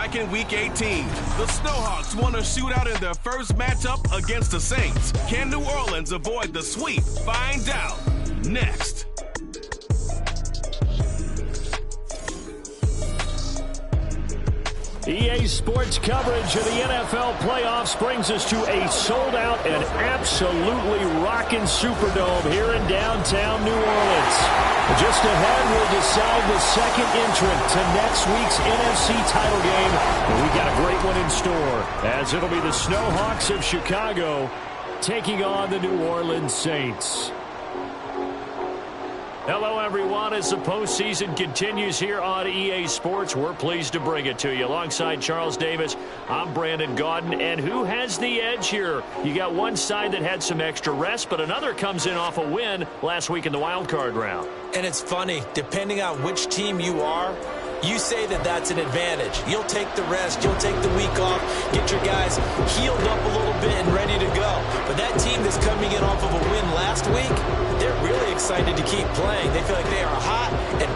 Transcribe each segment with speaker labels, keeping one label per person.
Speaker 1: back in Week 18. The Snowhawks won a shootout in their first matchup against the Saints. Can New Orleans avoid the sweep? Find out next.
Speaker 2: EA Sports coverage of the NFL playoffs brings us to a sold-out and absolutely rocking Superdome here in downtown New Orleans. Just ahead, we'll decide the second entrant to next week's NFC title game. And we got a great one in store, as it'll be the Snowhawks of Chicago taking on the New Orleans Saints. Hello, everyone. As the postseason continues here on EA Sports, we're pleased to bring it to you. Alongside Charles Davis, I'm Brandon Gaudin. And who has the edge here? You got one side that had some extra rest, but another comes in off a win last week in the wild card round.
Speaker 3: And it's funny, depending on which team you are, you say that that's an advantage. You'll take the rest, you'll take the week off, get your guys healed up a little bit and ready to go. But that team that's coming in off of a win last week, they're really excited to keep playing. They feel like they are hot and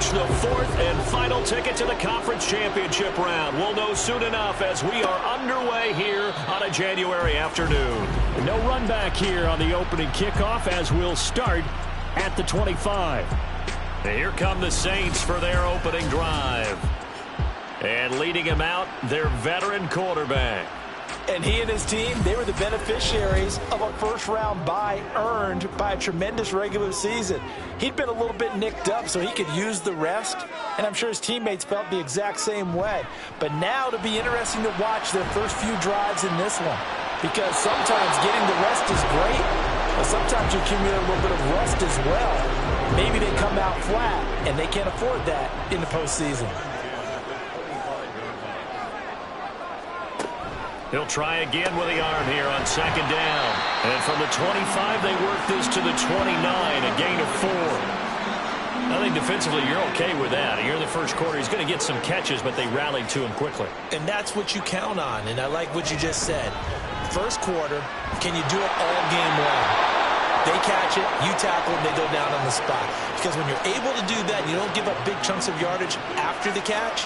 Speaker 2: the fourth and final ticket to the conference championship round. We'll know soon enough as we are underway here on a January afternoon. No run back here on the opening kickoff as we'll start at the 25. And here come the Saints for their opening drive. And leading him out, their veteran quarterback.
Speaker 3: And he and his team, they were the beneficiaries of a first-round bye earned by a tremendous regular season. He'd been a little bit nicked up, so he could use the rest, and I'm sure his teammates felt the exact same way. But now it'll be interesting to watch their first few drives in this one, because sometimes getting the rest is great, but sometimes you accumulate a little bit of rust as well. Maybe they come out flat, and they can't afford that in the postseason.
Speaker 2: He'll try again with the arm here on second down. And from the 25, they work this to the 29, a gain of 4. I think defensively you're okay with that. Here in the first quarter, he's going to get some catches, but they rallied to him quickly.
Speaker 3: And that's what you count on, and I like what you just said. First quarter, can you do it all game long? They catch it, you tackle them, they go down on the spot. Because when you're able to do that, and you don't give up big chunks of yardage after the catch,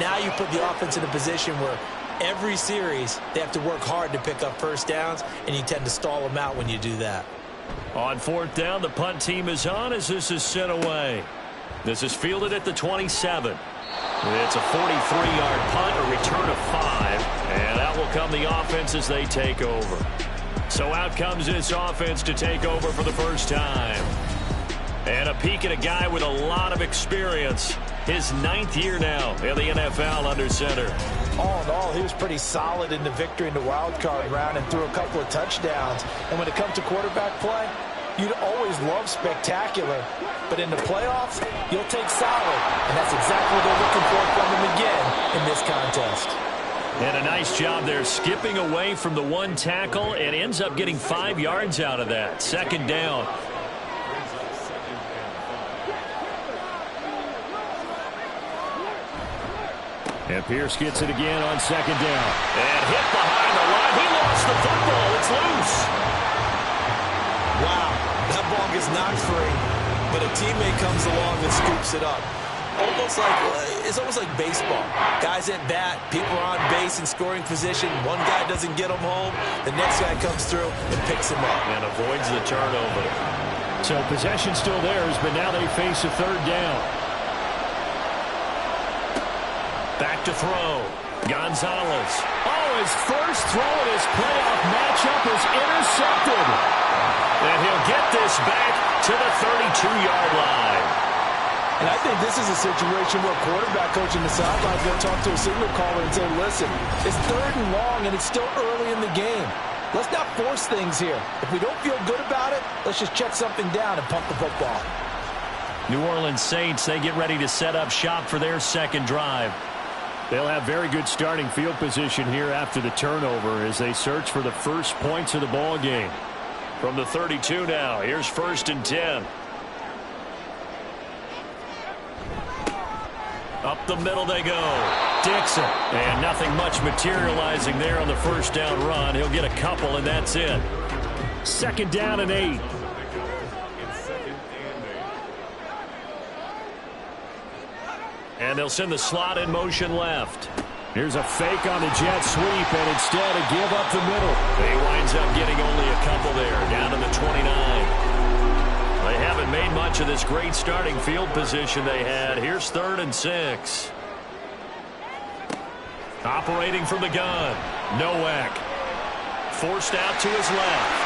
Speaker 3: now you put the offense in a position where every series, they have to work hard to pick up first downs, and you tend to stall them out when you do that.
Speaker 2: On fourth down, the punt team is on as this is sent away. This is fielded at the 27. It's a 43-yard punt, a return of 5, and out will come the offense as they take over. So out comes this offense to take over for the first time. And a peek at a guy with a lot of experience. His 9th year now in the NFL under center.
Speaker 3: All in all, he was pretty solid in the victory in the wild card round and threw a couple of touchdowns. And when it comes to quarterback play, you'd always love spectacular. But in the playoffs, you'll take solid. And that's exactly what they're looking for from him again in this contest.
Speaker 2: And a nice job there skipping away from the one tackle and ends up getting 5 yards out of that. Second down. And Pierce gets it again on second down. And hit behind the line. He lost the football. It's loose.
Speaker 3: Wow, that ball gets knocked free, but a teammate comes along and scoops it up. It's almost like baseball. Guys at bat, people are on base in scoring position. One guy doesn't get them home. The next guy comes through and picks him up.
Speaker 2: And avoids the turnover.
Speaker 4: So possession still theirs, but now they face a third down.
Speaker 2: Back to throw. Gonzalez.
Speaker 4: Oh, his first throw in his playoff matchup is intercepted.
Speaker 2: And he'll get this back to the 32-yard line.
Speaker 3: And I think this is a situation where quarterback coach in the sideline is going to talk to a signal caller and say, listen, it's 3rd and long and it's still early in the game. Let's not force things here. If we don't feel good about it, let's just check something down and pump the football.
Speaker 2: New Orleans Saints, they get ready to set up shop for their second drive.
Speaker 4: They'll have very good starting field position here after the turnover as they search for the first points of the ball game.
Speaker 2: From the 32 now, here's 1st and 10. Up the middle they go. Dixon. And nothing much materializing there on the first down run. He'll get a couple, and that's it.
Speaker 4: 2nd down and 8.
Speaker 2: And they'll send the slot in motion left.
Speaker 4: Here's a fake on the jet sweep, and instead a give up the middle.
Speaker 2: He winds up getting only a couple there, down to the 29. They haven't made much of this great starting field position they had. Here's 3rd and 6. Operating from the gun. Nowak. Forced out to his left.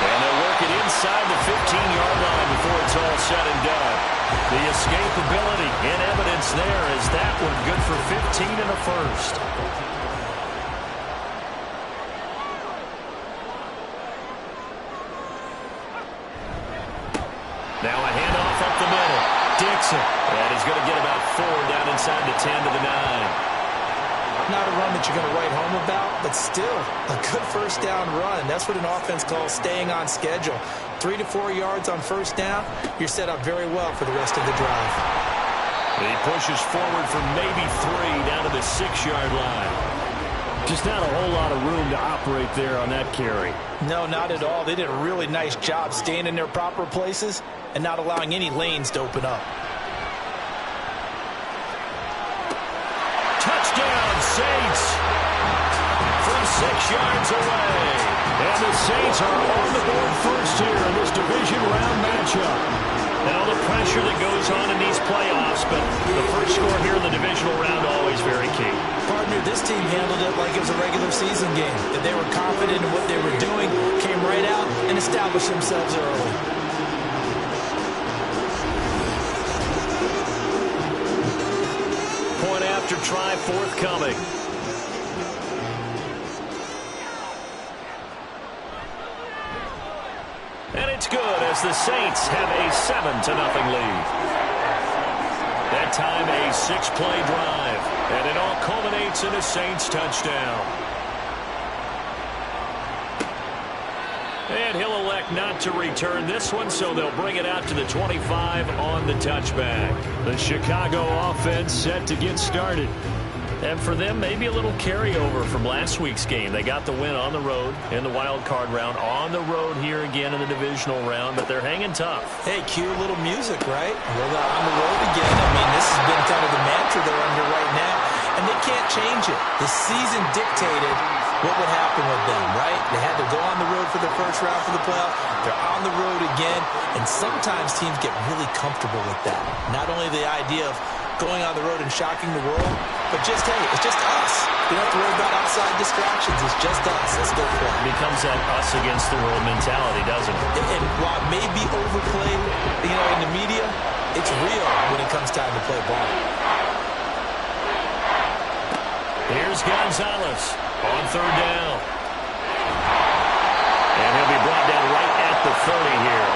Speaker 2: And they'll work it inside the 15-yard line before it's all said and done. The escapability in evidence there as that one good for 15 and a first. Now a handoff up the middle. Dixon. And he's going to get about 4 down inside the 10 to the 9.
Speaker 3: Not a run that you're going to write home about, but still a good first down run. That's what an offense calls staying on schedule. 3 to 4 yards on first down, you're set up very well for the rest of the drive.
Speaker 2: He pushes forward for maybe 3 down to the 6-yard line.
Speaker 4: Just not a whole lot of room to operate there on that carry.
Speaker 3: No, not at all. They did a really nice job staying in their proper places and not allowing any lanes to open up.
Speaker 2: Touchdown, Saints! From 6 yards away.
Speaker 4: And the Saints are on the board first here in this division round matchup.
Speaker 2: And all the pressure that goes on in these playoffs, but the first score here in the divisional round always very key.
Speaker 3: Partner, this team handled it like it was a regular season game. That they were confident in what they were doing, came right out and established themselves early.
Speaker 2: Point after try forthcoming. And it's good as the Saints have a 7-0 lead. That time a 6-play drive. And it all culminates in a Saints touchdown. And he'll elect not to return this one, so they'll bring it out to the 25 on the touchback.
Speaker 4: The Chicago offense set to get started.
Speaker 2: And for them, maybe a little carryover from last week's game. They got the win on the road in the wild card round, on the road here again in the divisional round, but they're hanging tough.
Speaker 3: Hey, cue a little music, right? We're on the road again. I mean, this has been kind of the mantra they're under right now, and they can't change it. The season dictated what would happen with them, right? They had to go on the road for the first round for the playoff. They're on the road again, and sometimes teams get really comfortable with that. Not only the idea of going on the road and shocking the world, but just, hey, it's just us. We don't have to worry about outside distractions. It's just us. Let's go play.
Speaker 2: It becomes that us against the world mentality, doesn't it?
Speaker 3: And while it may be overplayed, in the media, it's real when it comes time to play ball.
Speaker 2: Here's Gonzalez on 3rd down. And he'll be brought down right at the 30 here.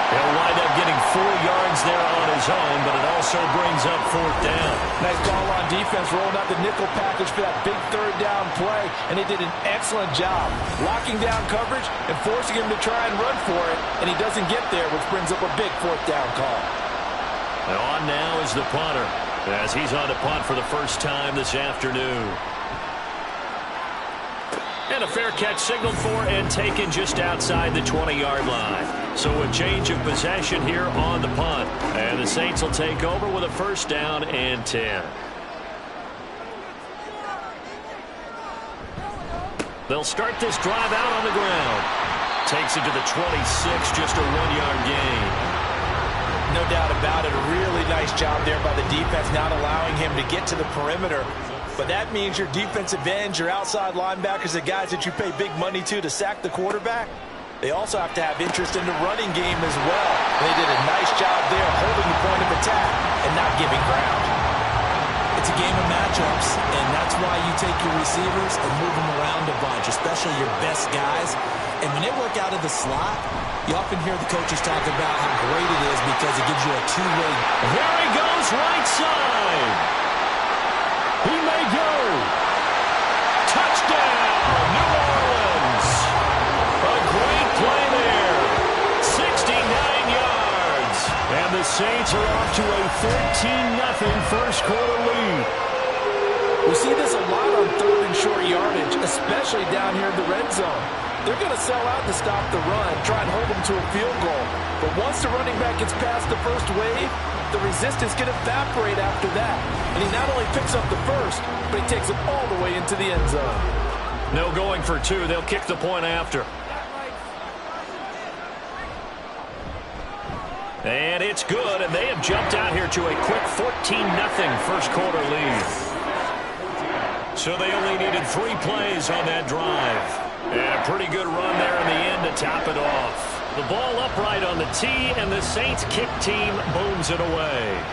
Speaker 2: He'll wind up getting 4 yards there on his own, but it also brings up 4th down.
Speaker 3: Nice call on defense, rolling out the nickel package for that big 3rd down play, and they did an excellent job locking down coverage and forcing him to try and run for it, and he doesn't get there, which brings up a big 4th down call.
Speaker 2: And on now is the punter, as he's on to punt for the first time this afternoon. And a fair catch signaled for and taken just outside the 20-yard line. So a change of possession here on the punt. And the Saints will take over with a first down and 10. They'll start this drive out on the ground. Takes it to the 26, just a 1-yard gain.
Speaker 3: No doubt about it. A really nice job there by the defense, not allowing him to get to the perimeter. But that means your defensive ends, your outside linebackers, the guys that you pay big money to sack the quarterback, they also have to have interest in the running game as well. They did a nice job there holding the point of attack and not giving ground.
Speaker 5: It's a game of matchups, and that's why you take your receivers and move them around a bunch, especially your best guys. And when they work out of the slot, you often hear the coaches talk about how great it is because it gives you a two-way.
Speaker 2: Here he goes, right side. He may go. Touchdown, New Orleans. A great play there. 69 yards. And the Saints are off to a 13-0 first quarter lead.
Speaker 3: We see this a lot on third and short yardage, especially down here in the red zone. They're going to sell out to stop the run, try and hold them to a field goal. But once the running back gets past the first wave, the resistance can evaporate after that. And he not only picks up the first, but he takes it all the way into the end zone.
Speaker 2: No going for two. They'll kick the point after. And it's good, and they have jumped out here to a quick 14-0 first quarter lead. So they only needed 3 plays on that drive. And a pretty good run there in the end to top it off. The ball upright on the tee, and the Saints kick team booms it away.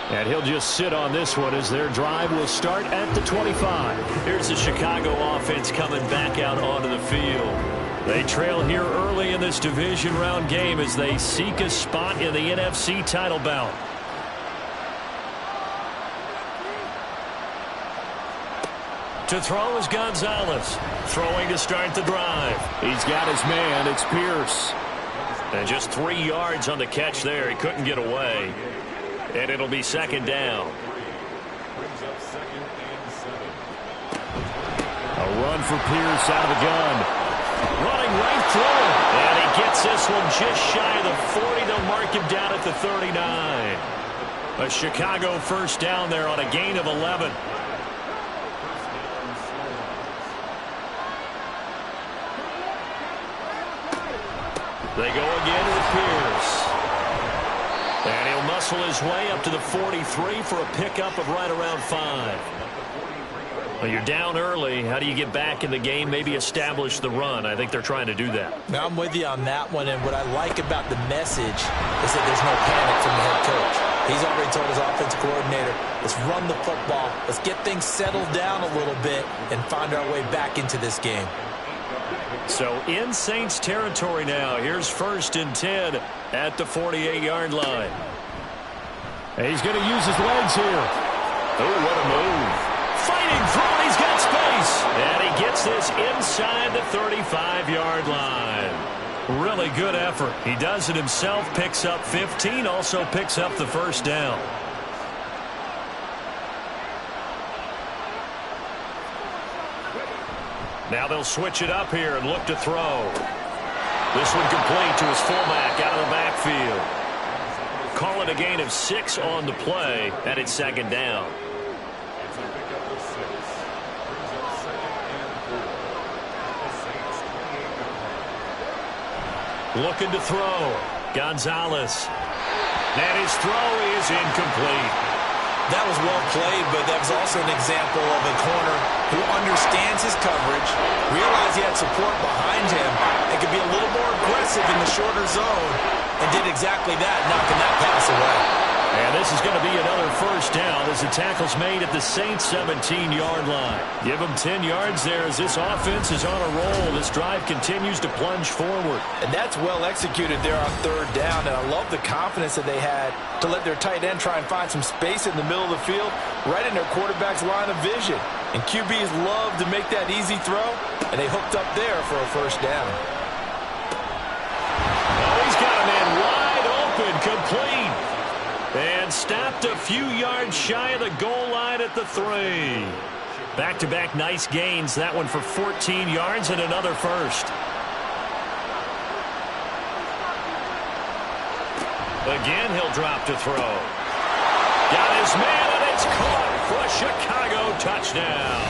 Speaker 2: And he'll just sit on this one as their drive will start at the 25. Here's the Chicago offense coming back out onto the field. They trail here early in this division round game as they seek a spot in the NFC title bout. To throw is Gonzalez. Throwing to start the drive.
Speaker 4: He's got his man. It's Pierce.
Speaker 2: And just 3 yards on the catch there. He couldn't get away. And it'll be second down.
Speaker 4: A run for Pierce out of the gun.
Speaker 2: Running right through him. And he gets this one just shy of the 40. They'll mark him down at the 39. A Chicago first down there on a gain of 11. They go again with Pierce. And he'll muscle his way up to the 43 for a pickup of right around 5. Well, you're down early. How do you get back in the game, maybe establish the run? I think they're trying to do that.
Speaker 5: Now, I'm with you on that one, and what I like about the message is that there's no panic from the head coach. He's already told his offensive coordinator, let's run the football, let's get things settled down a little bit and find our way back into this game.
Speaker 2: So in Saints territory now. Here's 1st and 10 at the 48-yard line.
Speaker 4: And he's going to use his legs here.
Speaker 2: Oh, what a move. Fighting through, he's got space. And he gets this inside the 35-yard line. Really good effort. He does it himself, picks up 15, also picks up the first down. Now they'll switch it up here and look to throw. This one complete to his fullback out of the backfield. Call it a gain of 6 on the play, and it's second down. Looking to throw. Gonzalez. And his throw is incomplete.
Speaker 5: That was well played, but that was also an example of a corner who understands his coverage, realized he had support behind him, and could be a little more aggressive in the shorter zone, and did exactly that, knocking that pass away.
Speaker 2: And this is going to be another first down as the tackle's made at the Saints' 17-yard line. Give them 10 yards there as this offense is on a roll. This drive continues to plunge forward.
Speaker 3: And that's well executed there on 3rd down, and I love the confidence that they had to let their tight end try and find some space in the middle of the field, right in their quarterback's line of vision. And QBs love to make that easy throw, and they hooked up there for a first down.
Speaker 2: Oh, he's got a man wide open, complete. And stopped a few yards shy of the goal line at the 3. Back-to-back nice gains. That one for 14 yards and another first. Again, he'll drop to throw. Got his man, and it's caught for a Chicago touchdown.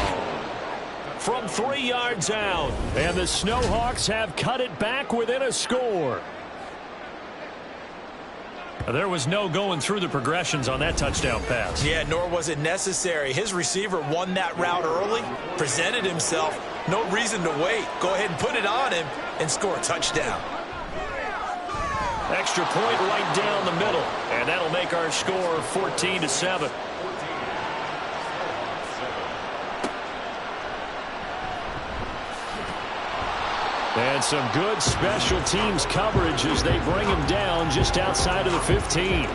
Speaker 2: From 3 yards out, and the Snowhawks have cut it back within a score. There was no going through the progressions on that touchdown pass.
Speaker 5: Yeah, nor was it necessary. His receiver won that route early, presented himself. No reason to wait. Go ahead and put it on him and score a touchdown.
Speaker 2: Extra point right down the middle, and that'll make our score 14-7. And some good special teams coverage as they bring him down just outside of the 15.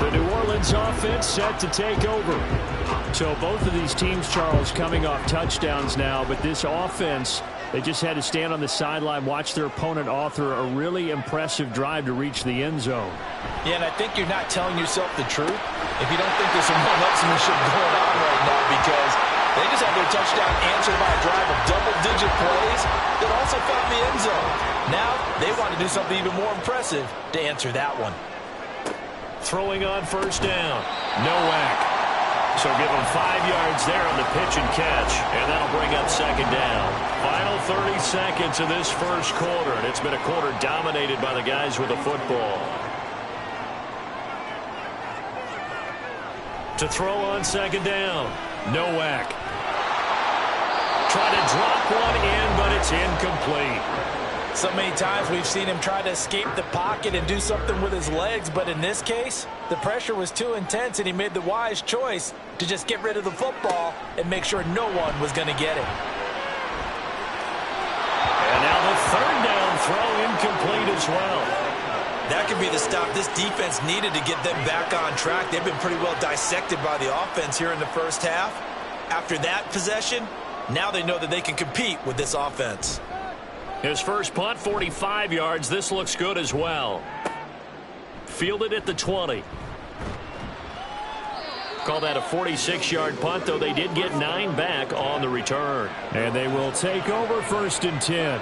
Speaker 2: The New Orleans offense set to take over. So both of these teams, Charles, coming off touchdowns now, but this offense, they just had to stand on the sideline, watch their opponent author a really impressive drive to reach the end zone.
Speaker 3: Yeah, and I think you're not telling yourself the truth if you don't think there's some one-upsmanship going on right now, because they just had their touchdown answered by a drive of double-digit plays that also found the end zone. Now they want to do something even more impressive to answer that one.
Speaker 2: Throwing on first down. No whack. So give them 5 yards there on the pitch and catch, and that'll bring up second down. Final 30 seconds of this first quarter, and it's been a quarter dominated by the guys with the football. To throw on second down. No whack. Try to drop one in, but it's incomplete.
Speaker 3: So many times we've seen him try to escape the pocket and do something with his legs, but in this case, the pressure was too intense, and he made the wise choice to just get rid of the football and make sure no one was going to get it.
Speaker 2: And now the third down throw incomplete as well.
Speaker 5: That could be the stop this defense needed to get them back on track. They've been pretty well dissected by the offense here in the first half. After that possession, now they know that they can compete with this offense.
Speaker 2: His first punt, 45 yards. This looks good as well. Fielded at the 20. Call that a 46-yard punt, though they did get 9 back on the return.
Speaker 4: And they will take over 1st and 10.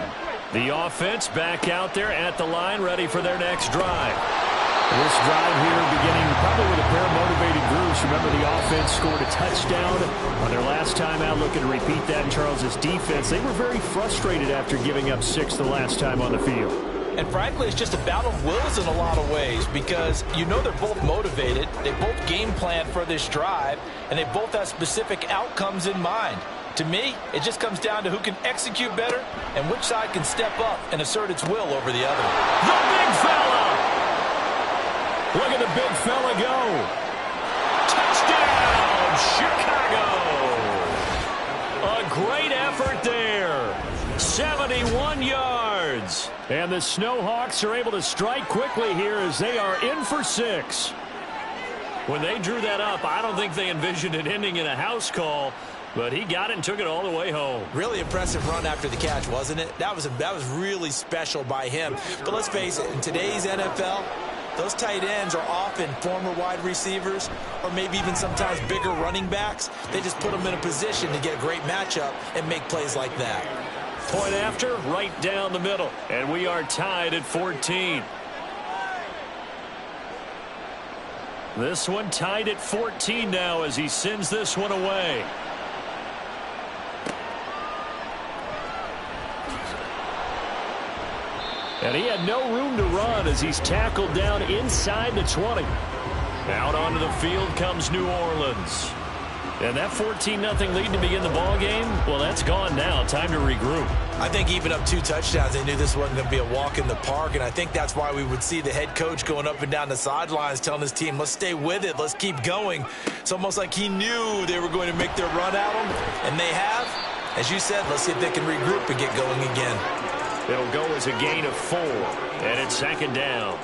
Speaker 2: The offense back out there at the line, ready for their next drive.
Speaker 4: This drive here beginning probably with a pair of motivated groups. Remember, the offense scored a touchdown on their last time out. Looking to repeat that in Charles's defense. They were very frustrated after giving up 6 the last time on the field.
Speaker 3: And frankly, it's just a battle of wills in a lot of ways, because you know they're both motivated. They both game plan for this drive, and they both have specific outcomes in mind. To me, it just comes down to who can execute better and which side can step up and assert its will over the other.
Speaker 2: The big fella! Look at the big fella go. Touchdown, Chicago! A great effort there. 71 yards.
Speaker 4: And the Snowhawks are able to strike quickly here as they are in for 6.
Speaker 2: When they drew that up, I don't think they envisioned it ending in a house call, but he got it and took it all the way home.
Speaker 5: Really impressive run after the catch, wasn't it? That was really special by him. But let's face it, in today's NFL, those tight ends are often former wide receivers or maybe even sometimes bigger running backs. They just put them in a position to get a great matchup and make plays like that.
Speaker 2: Point after, right down the middle. And we are tied at 14. This one tied at 14 now as he sends this one away. And he had no room to run as he's tackled down inside the 20. Out onto the field comes New Orleans. And that 14-0 lead to begin the ball game, well, that's gone now. Time to regroup.
Speaker 5: I think even up 2 touchdowns, they knew this wasn't going to be a walk in the park, and I think that's why we would see the head coach going up and down the sidelines telling his team, let's stay with it, let's keep going. It's almost like he knew they were going to make their run at him, and they have. As you said, let's see if they can regroup and get going again.
Speaker 2: It'll go as a gain of 4, and it's second down.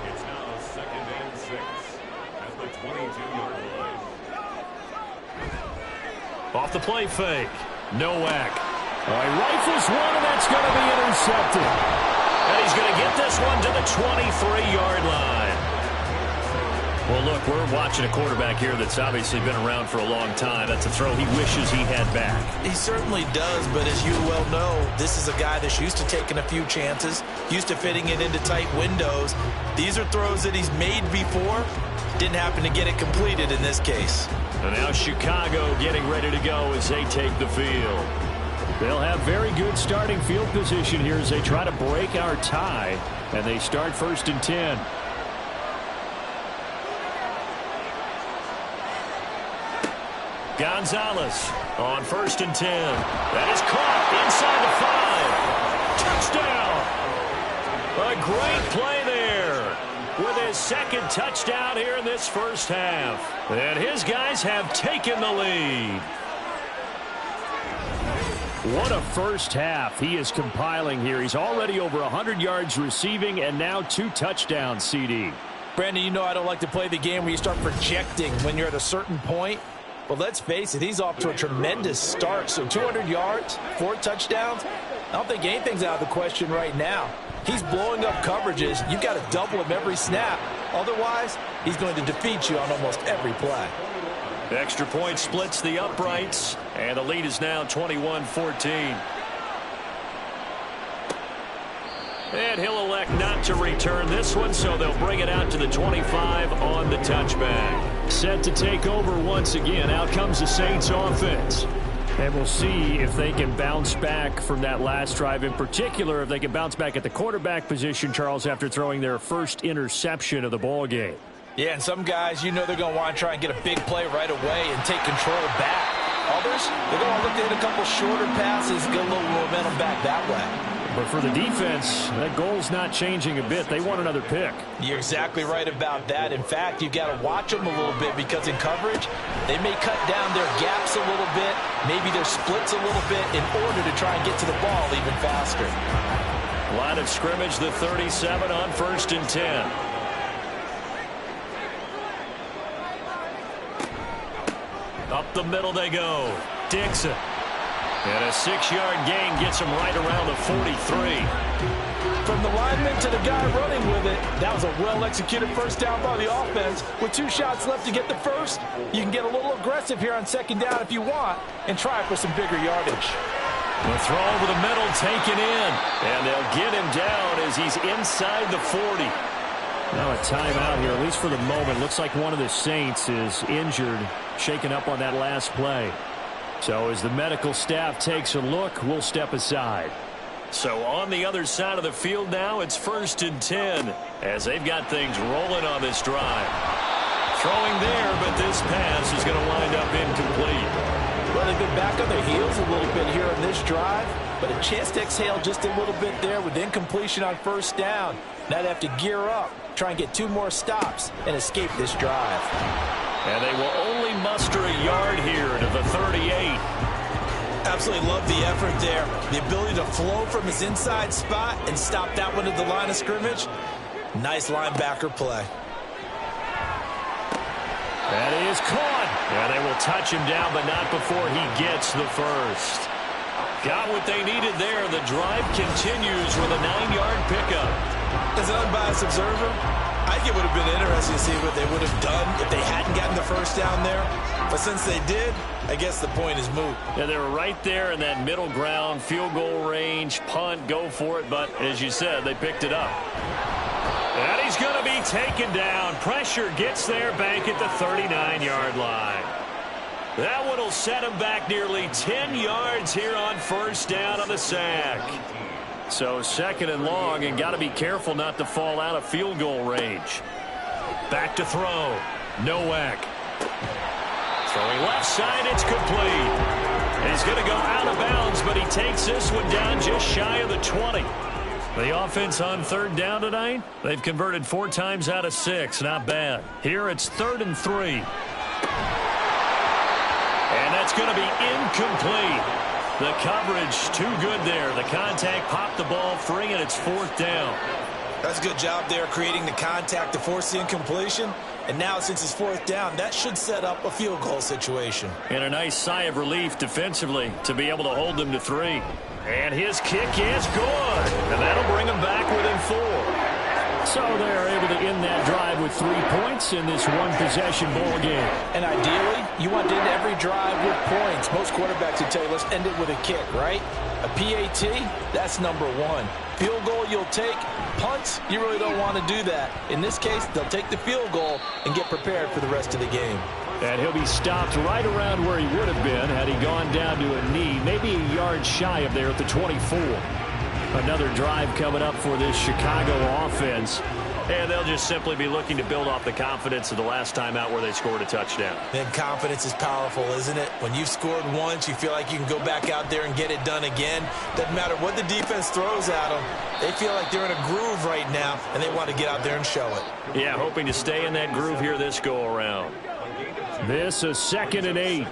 Speaker 6: It's now 2nd and 6 at the 22-yard line.
Speaker 2: Off the play fake. No whack. He rifles one, and that's going to be intercepted. And he's going to get this one to the 23-yard line. Well, Look, we're watching a quarterback here that's obviously been around for a long time. That's a throw he wishes he had back.
Speaker 5: He certainly does, but as you well know, this is a guy that's used to taking a few chances, used to fitting it into tight windows. These are throws that he's made before. Didn't happen to get it completed in this case.
Speaker 2: And now Chicago getting ready to go as they take the field.
Speaker 4: They'll have very good starting field position here as they try to break our tie. And they start 1st and 10.
Speaker 2: Gonzalez on 1st and 10. That is caught inside the 5. Touchdown. A great play there with his second touchdown here in this first half. And his guys have taken the lead.
Speaker 4: What a first half he is compiling here. He's already over 100 yards receiving and now 2 touchdowns, CD.
Speaker 3: Brandon, you know I don't like to play the game where you start projecting when you're at a certain point. But let's face it, he's off to a tremendous start. So 200 yards, 4 touchdowns. I don't think anything's out of the question right now. He's blowing up coverages. You've got to double him every snap. Otherwise, he's going to defeat you on almost every play.
Speaker 2: The extra point splits the uprights, and the lead is now 21-14. And he'll elect not to return this one, so they'll bring it out to the 25 on the touchback.
Speaker 4: Set to take over once again. Out comes the Saints offense. And we'll see if they can bounce back from that last drive. In particular, if they can bounce back at the quarterback position, Charles, after throwing their first interception of the ball game.
Speaker 3: Yeah, and some guys, you know they're going to want to try and get a big play right away and take control back. Others, they're going to look to hit a couple shorter passes, get a little momentum back that way.
Speaker 4: But for the defense, that goal's not changing a bit. They want another pick.
Speaker 3: You're exactly right about that. In fact, you've got to watch them a little bit because in coverage, they may cut down their gaps a little bit, maybe their splits a little bit in order to try and get to the ball even faster.
Speaker 2: Line of scrimmage, the 37 on 1st and 10. Up the middle they go. Dixon. And a 6-yard gain gets him right around the 43.
Speaker 3: From the lineman to the guy running with it, that was a well-executed first down by the offense. With 2 shots left to get the first, you can get a little aggressive here on 2nd down if you want and try for some bigger yardage.
Speaker 2: The throw over the middle taken in. And they'll get him down as he's inside the 40.
Speaker 4: Now a timeout here, at least for the moment. Looks like one of the Saints is injured, shaken up on that last play. So as the medical staff takes a look, we'll step aside.
Speaker 2: So on the other side of the field now, it's 1st and 10 as they've got things rolling on this drive. Throwing there, but this pass is going to wind up incomplete.
Speaker 3: Well, they've been back on their heels a little bit here on this drive, but a chance to exhale just a little bit there with incompletion on 1st down. Now they have to gear up, try and get 2 more stops and escape this drive.
Speaker 2: And they will only muster a yard here to the 38.
Speaker 5: Absolutely love the effort there. The ability to flow from his inside spot and stop that one at the line of scrimmage. Nice linebacker play.
Speaker 2: That is caught. And they will touch him down, but not before he gets the first. Got what they needed there. The drive continues with a 9-yard pickup.
Speaker 5: As an unbiased observer, I think it would have been interesting to see what they would have done if they hadn't gotten the first down there. But since they did, I guess the point is moot.
Speaker 2: Yeah, they were right there in that middle ground, field goal range, punt, go for it. But as you said, they picked it up. And he's going to be taken down. Pressure gets there back at the 39-yard line. That one will set him back nearly 10 yards here on 1st down on the sack. So 2nd and long, and got to be careful not to fall out of field goal range. Back to throw. Nowak. Throwing left side, it's complete. And he's going to go out of bounds, but he takes this one down just shy of the 20. The offense on 3rd down tonight, they've converted 4 times out of 6. Not bad. Here it's 3rd and 3. And that's going to be incomplete. The coverage too good there. The contact popped the ball free, and it's 4th down.
Speaker 5: That's a good job there creating the contact to force the incompletion. And now since it's 4th down, that should set up a field goal situation.
Speaker 2: And a nice sigh of relief defensively to be able to hold them to 3. And his kick is good. And that'll bring him back within 4.
Speaker 4: So they're able to end that drive with 3 points in this one-possession ball game.
Speaker 3: And ideally, you want to end every drive with points. Most quarterbacks would tell you, let's end it with a kick, right? A PAT, that's number one. Field goal you'll take. Punts, you really don't want to do that. In this case, they'll take the field goal and get prepared for the rest of the game.
Speaker 4: And he'll be stopped right around where he would have been had he gone down to a knee, maybe a yard shy of there at the 24. Another drive coming up for this Chicago offense.
Speaker 2: And they'll just simply be looking to build off the confidence of the last time out where they scored a touchdown.
Speaker 5: Then confidence is powerful, isn't it? When you've scored once, you feel like you can go back out there and get it done again. Doesn't matter what the defense throws at them. They feel like they're in a groove right now, and they want to get out there and show it.
Speaker 2: Yeah, hoping to stay in that groove here this go-around.
Speaker 4: This is 2nd and 8.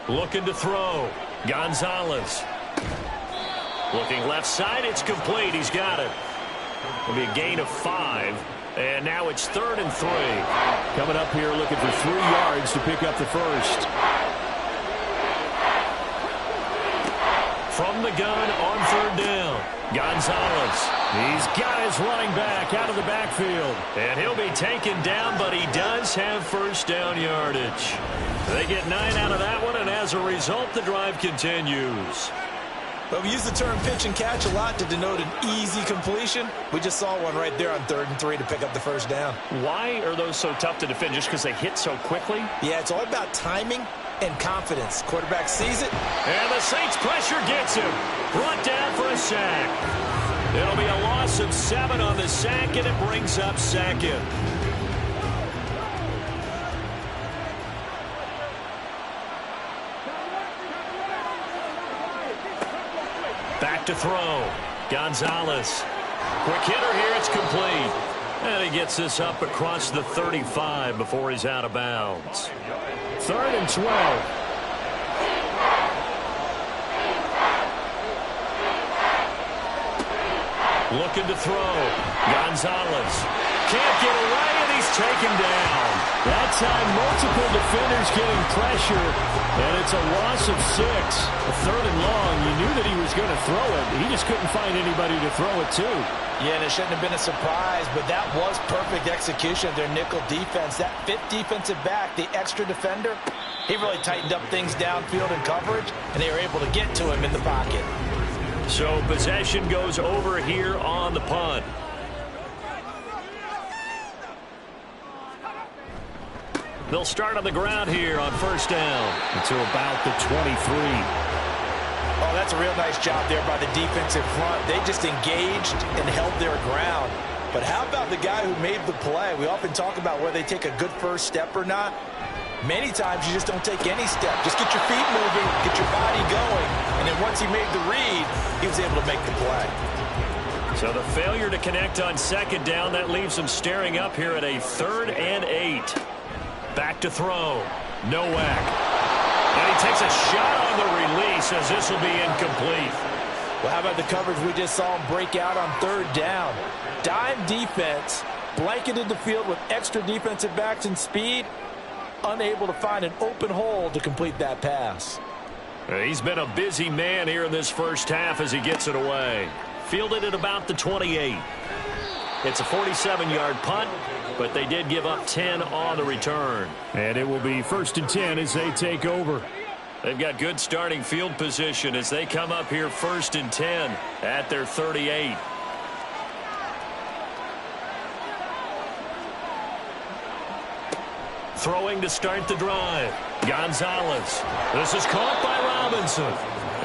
Speaker 2: Looking to throw. Gonzalez. Looking left side, it's complete. He's got it. It'll be a gain of 5. And now it's 3rd and 3.
Speaker 4: Coming up here looking for 3 yards to pick up the first.
Speaker 2: From the gun on 3rd down. Gonzalez.
Speaker 4: He's got his running back out of the backfield.
Speaker 2: And he'll be taken down, but he does have first down yardage. They get 9 out of that one, and as a result, the drive continues.
Speaker 5: But we use the term pitch and catch a lot to denote an easy completion. We just saw one right there on 3rd and 3 to pick up the first down.
Speaker 2: Why are those so tough to defend? Just because they hit so quickly?
Speaker 5: Yeah, it's all about timing and confidence. Quarterback sees it.
Speaker 2: And the Saints pressure gets him. Brought down for a sack. It'll be a loss of 7 on the sack, and it brings up 2nd. Back to throw. Gonzalez. Quick hitter here. It's complete. And he gets this up across the 35 before he's out of bounds.
Speaker 4: 3rd and 12.
Speaker 2: Looking to throw. Gonzalez. Can't get away, and he's taken down.
Speaker 4: That time, multiple defenders getting pressure, and it's a loss of 6. A 3rd and long. You knew that he was going to throw it. He just couldn't find anybody to throw it to.
Speaker 3: Yeah, and it shouldn't have been a surprise, but that was perfect execution of their nickel defense. That 5th defensive back, the extra defender, he really tightened up things downfield in coverage, and they were able to get to him in the pocket.
Speaker 2: So possession goes over here on the punt. They'll start on the ground here on 1st down.
Speaker 4: Until about the 23.
Speaker 3: Oh, that's a real nice job there by the defensive front. They just engaged and held their ground. But how about the guy who made the play? We often talk about whether they take a good first step or not. Many times you just don't take any step. Just get your feet moving, get your body going. And then once he made the read, he was able to make the play.
Speaker 2: So the failure to connect on 2nd down, that leaves him staring up here at a 3rd and 8. Back to throw. Nowak. And he takes a shot on the release as this will be incomplete.
Speaker 3: Well, how about the coverage we just saw him break out on 3rd down? Dime defense, blanketed the field with extra defensive backs and speed, unable to find an open hole to complete that pass.
Speaker 2: He's been a busy man here in this first half as he gets it away. Fielded at about the 28. It's a 47-yard punt, but they did give up 10 on the return.
Speaker 4: And it will be 1st and 10 as they take over.
Speaker 2: They've got good starting field position as they come up here 1st and 10 at their 38. Throwing to start the drive. Gonzalez. This is caught by Robinson.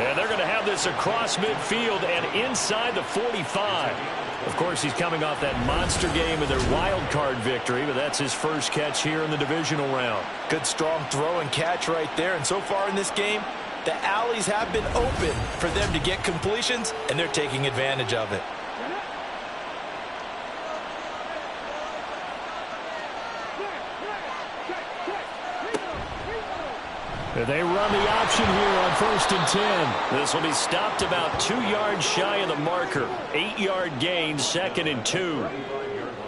Speaker 2: And they're going to have this across midfield and inside the 45. Of course, he's coming off that monster game in their wild card victory, but that's his first catch here in the divisional round.
Speaker 3: Good, strong throw and catch right there. And so far in this game, the alleys have been open for them to get completions, and they're taking advantage of it.
Speaker 4: They run the option here on 1st and 10.
Speaker 2: This will be stopped about 2 yards shy of the marker. 8-yard gain, 2nd and 2.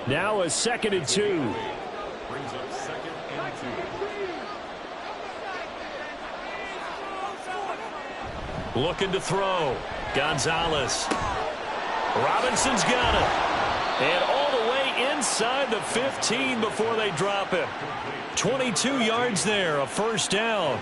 Speaker 4: Now a 2nd and 2.
Speaker 6: Brings up 2nd and 2.
Speaker 2: Looking to throw. Gonzalez. Robinson's got it. And all the way inside the 15 before they drop it. 22 yards there, a first down.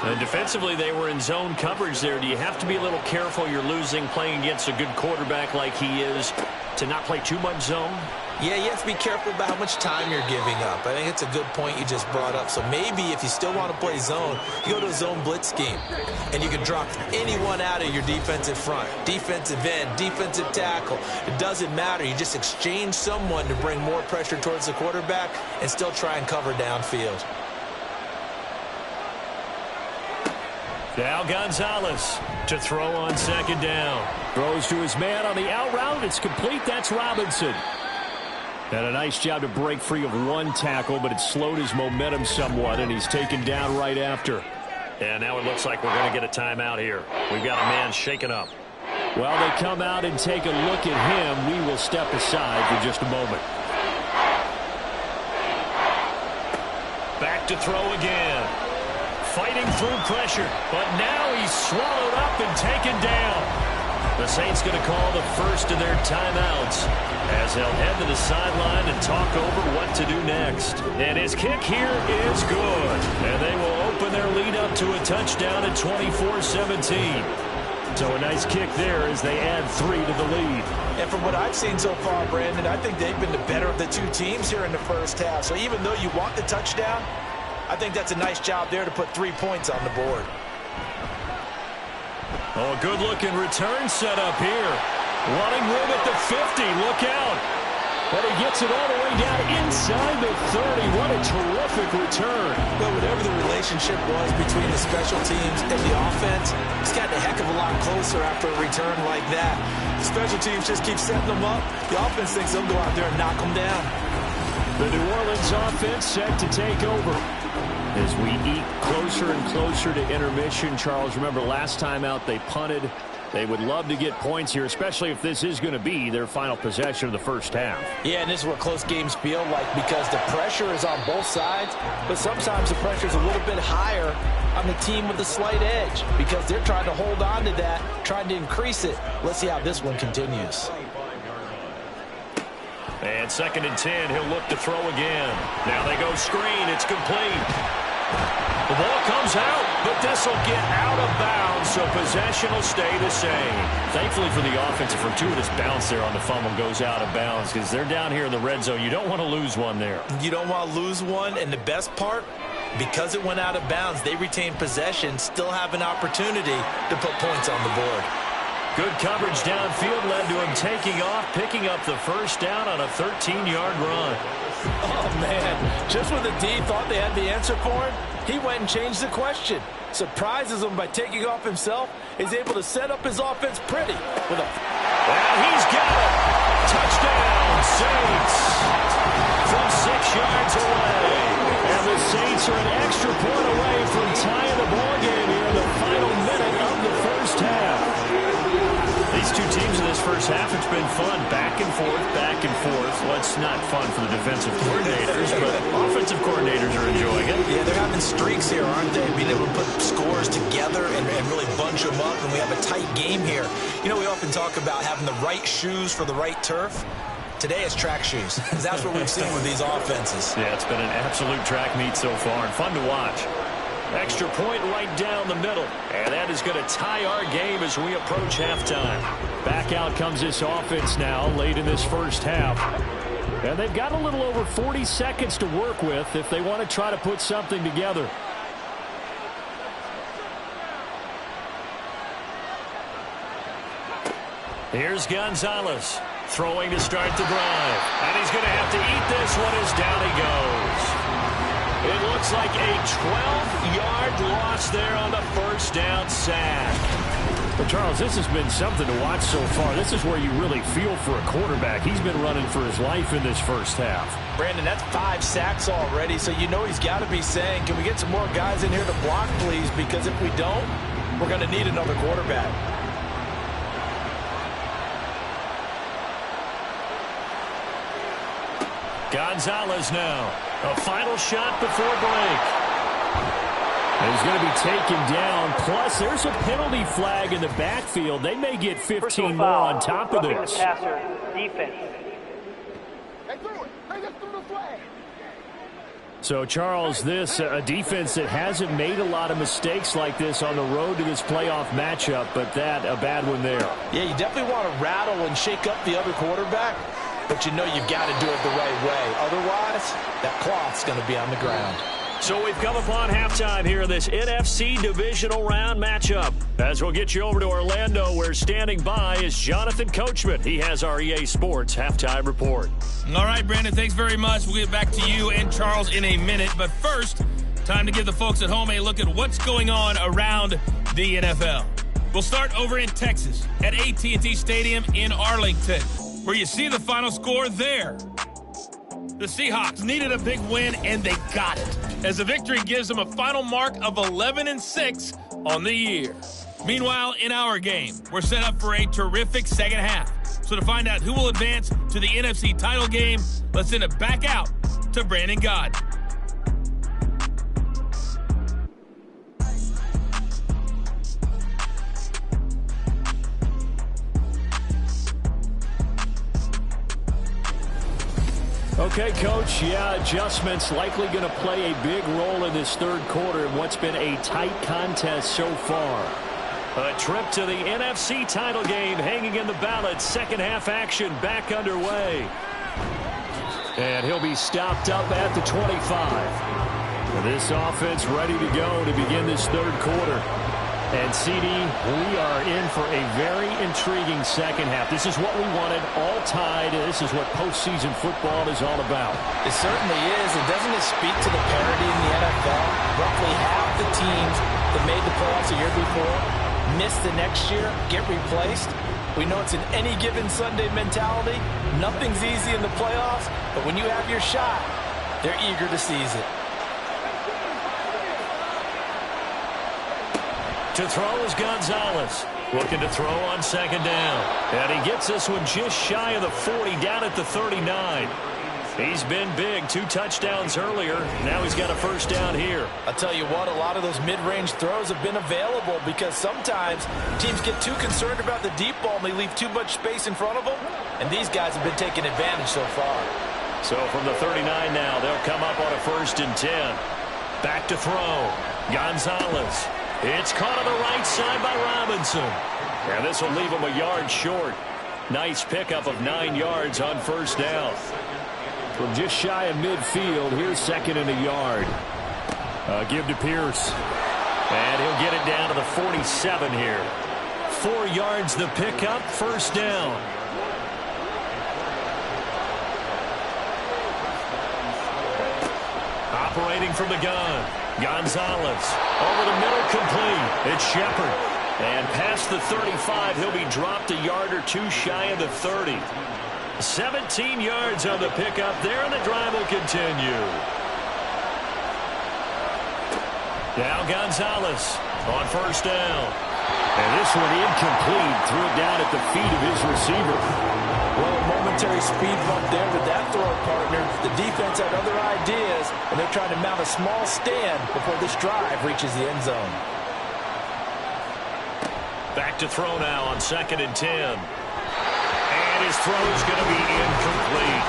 Speaker 2: And defensively, they were in zone coverage there. Do you have to be a little careful? You're losing playing against a good quarterback like he is to not play too much zone?
Speaker 5: Yeah, you have to be careful about how much time you're giving up. I think it's a good point you just brought up. So maybe if you still want to play zone, you go to a zone blitz scheme. And you can drop anyone out of your defensive front. Defensive end, defensive tackle. It doesn't matter. You just exchange someone to bring more pressure towards the quarterback and still try and cover downfield.
Speaker 2: Now Gonzalez to throw on second down. Throws to his man on the out route. It's complete. That's Robinson. And a nice job to break free of one tackle, but it slowed his momentum somewhat, and he's taken down right after. And now it looks like we're going to get a timeout here. We've got a man shaken up. While they come out and take a look at him, we will step aside for just a moment. Back to throw again. Fighting through pressure, but now he's swallowed up and taken down. The Saints going to call the first of their timeouts as they'll head to the sideline and talk over what to do next. And his kick here is good. And they will open their lead up to a touchdown at 24-17. So a nice kick there as they add 3 to the lead.
Speaker 3: And from what I've seen so far, Brandon, I think they've been the better of the two teams here in the first half. So even though you want the touchdown, I think that's a nice job there to put 3 points on the board.
Speaker 2: Oh, a good-looking return set up here. Running room at the 50. Look out. But he gets it all the way down inside the 30. What a terrific return.
Speaker 5: But whatever the relationship was between the special teams and the offense, it's gotten a heck of a lot closer after a return like that. The special teams just keep setting them up. The offense thinks they'll go out there and knock them down.
Speaker 2: The New Orleans offense set to take over. As we eat closer and closer to intermission, Charles, remember last time out they punted. They would love to get points here, especially if this is going to be their final possession of the first half.
Speaker 3: Yeah, and this is what close games feel like because the pressure is on both sides, but sometimes the pressure is a little bit higher on the team with the slight edge because they're trying to hold on to that, trying to increase it. Let's see how this one continues.
Speaker 2: And 2nd and 10, he'll look to throw again. Now they go screen. It's complete. The ball comes out, but this will get out of bounds, so possession will stay the same. Thankfully for the offense, a fortuitous bounce there on the fumble goes out of bounds because they're down here in the red zone. You don't want to lose one there.
Speaker 5: You don't want to lose one, and the best part, because it went out of bounds, they retain possession, still have an opportunity to put points on the board.
Speaker 2: Good coverage downfield led to him taking off, picking up the first down on a 13-yard run.
Speaker 3: Oh, man. Just when the D thought they had the answer for him, he went and changed the question. Surprises him by taking off himself. He's able to set up his offense pretty with a...
Speaker 2: And he's got it. Touchdown, Saints. From 6 yards away. And the Saints are an extra point away from tying the ball game here in the final minute of the first half. These two teams in this first half, it's been fun. Back and forth, back and forth. Well, it's not fun for the defensive coordinators, but offensive coordinators are enjoying it.
Speaker 5: Yeah, they're having streaks here, aren't they? Being able to put scores together and really bunch them up, and we have a tight game here. You know, we often talk about having the right shoes for the right turf. Today it's track shoes, because that's what we've seen with these offenses.
Speaker 2: Yeah, it's been an absolute track meet so far, and fun to watch. Extra point right down the middle. And that is going to tie our game as we approach halftime. Back out comes this offense now late in this first half. And they've got a little over 40 seconds to work with if they want to try to put something together. Here's Gonzalez throwing to start the drive. And he's going to have to eat this one as down he goes. It looks like a 12-yard loss there on the first down sack. But, Charles, this has been something to watch so far. This is where you really feel for a quarterback. He's been running for his life in this first half.
Speaker 3: Brandon, that's 5 sacks already, so you know he's got to be saying, can we get some more guys in here to block, please? Because if we don't, we're going to need another quarterback. Gonzalez now. A final shot before break.
Speaker 4: And he's going to be taken down. Plus, there's a penalty flag in the backfield. They may get 15 more on top of this.
Speaker 7: The passer, defense.
Speaker 4: So, Charles, this a defense that hasn't made a lot of mistakes like this on the road to this playoff matchup, but that a bad one there.
Speaker 3: Yeah, you definitely want to rattle and shake up the other quarterback, but you know you've got to do it the right way. Otherwise, that cloth's going to be on the ground.
Speaker 2: So we've come upon halftime here in this NFC divisional round matchup. As we'll get you over to Orlando, where standing by is Jonathan Coachman. He has our EA Sports halftime report.
Speaker 8: All right, Brandon, thanks very much. We'll get back to you and Charles in a minute. But first, time to give the folks at home a look at what's going on around the NFL. We'll start over in Texas at AT&T Stadium in Arlington, where you see the final score there. The Seahawks needed a big win, and they got it, as the victory gives them a final mark of 11-6 on the year. Meanwhile, in our game, we're set up for a terrific second half. So to find out who will advance to the NFC title game, let's send it back out to Brandon God.
Speaker 4: Okay, Coach, adjustments likely going to play a big role in this third quarter in what's been a tight contest so far.
Speaker 2: A trip to the NFC title game hanging in the balance. Second half action back underway.
Speaker 4: And he'll be stopped up at the 25. This offense ready to go to begin this third quarter. And, CD, we are in for a very intriguing second half. This is what we wanted, all tied. This is what postseason football is all about.
Speaker 3: It certainly is. And doesn't it speak to the parity in the NFL? Roughly half the teams that made the playoffs a year before miss the next year, get replaced. We know it's an any given Sunday mentality. Nothing's easy in the playoffs, but when you have your shot, they're eager to seize it.
Speaker 2: To throw is Gonzalez. Looking to throw on second down. And he gets this one just shy of the 40, down at the 39. He's been big. 2 touchdowns earlier. Now he's got a first down here.
Speaker 3: I'll tell you what, a lot of those mid-range throws have been available because sometimes teams get too concerned about the deep ball and they leave too much space in front of them. And these guys have been taking advantage so far.
Speaker 2: So from the 39 now, they'll come up on a 1st and 10. Back to throw. Gonzalez. It's caught on the right side by Robinson. And this will leave him a yard short. Nice pickup of 9 yards on first down.
Speaker 4: From just shy of midfield, here's second and a yard. Give to Pierce.
Speaker 2: And he'll get it down to the 47 here. 4 yards the pickup, first down. Operating from the gun. Gonzalez over the middle, complete. It's Shepard. And past the 35, he'll be dropped a yard or 2 shy of the 30. 17 yards on the pickup there, and the drive will continue. Now Gonzalez on first down.
Speaker 4: And this one incomplete. Threw it down at the feet of his receiver.
Speaker 3: Well, a momentary speed bump there with that throw, partner. The defense had other ideas, and they're trying to mount a small stand before this drive reaches the end zone.
Speaker 2: Back to throw now on 2nd and 10. And his throw is going to be incomplete.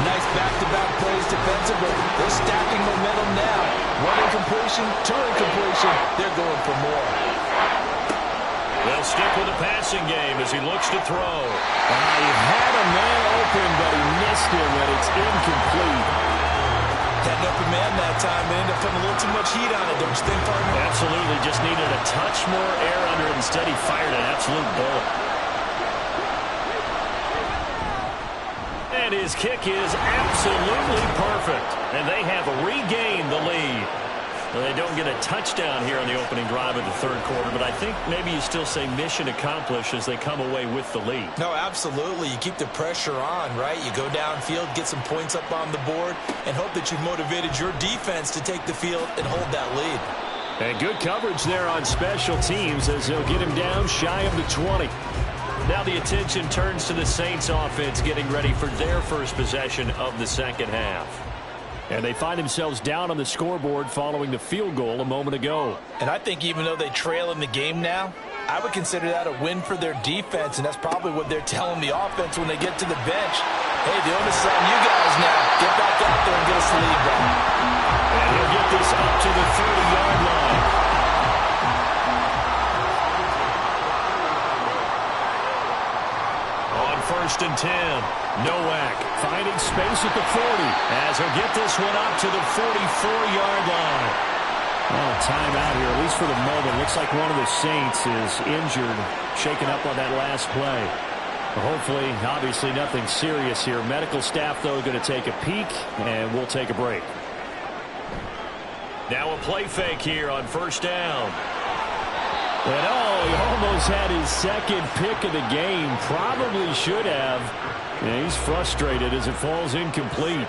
Speaker 3: Nice back-to-back plays defensively. They're stacking momentum now. 1 incompletion, 2 incompletion. They're going for more.
Speaker 2: They'll stick with the passing game as he looks to throw.
Speaker 4: He had a man open, but he missed him, and it's incomplete.
Speaker 3: Had an open man that time. They ended up putting a little too much heat on it, don't you think, partner?
Speaker 2: Absolutely. Just needed a touch more air under it. Instead, he fired an absolute bullet. And his kick is absolutely perfect. And they have regained the lead. Well, they don't get a touchdown here on the opening drive of the third quarter, but I think maybe you still say mission accomplished as they come away with the lead.
Speaker 3: No, absolutely. You keep the pressure on, right? You go downfield, get some points up on the board, and hope that you've motivated your defense to take the field and hold that lead.
Speaker 4: And good coverage there on special teams as they'll get him down shy of the 20.
Speaker 2: Now the attention turns to the Saints offense getting ready for their first possession of the second half.
Speaker 4: And they find themselves down on the scoreboard following the field goal a moment ago.
Speaker 3: And I think even though they trail in the game now, I would consider that a win for their defense, and that's probably what they're telling the offense when they get to the bench. Hey, the onus is on you guys now. Get back out there and get us the lead back.
Speaker 2: And he'll get this up to the 30-yard line. On 1st and 10, Nowak finding space at the 40 as he'll get this one up to the 44-yard line.
Speaker 4: Well, a timeout here, at least for the moment. Looks like one of the Saints is injured, shaken up on that last play. Hopefully, obviously nothing serious here. Medical staff, though, going to take a peek, and we'll take a break.
Speaker 2: Now a play fake here on 1st down.
Speaker 4: And he almost had his second pick of the game. Probably should have. And he's frustrated as it falls incomplete.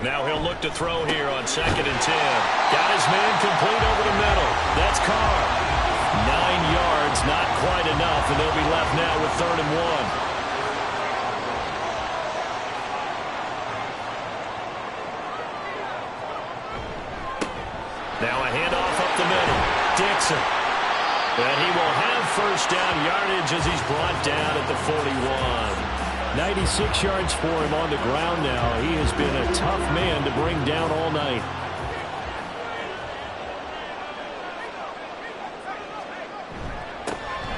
Speaker 2: Now he'll look to throw here on 2nd and 10. Got his man complete over the middle. That's Carr. 9 yards, not quite enough, and they'll be left now with 3rd and 1. Now a handoff up the middle. Dixon. And he will have 1st down yardage as he's brought down at the 41.
Speaker 4: 96 yards for him on the ground now. He has been a tough man to bring down all night.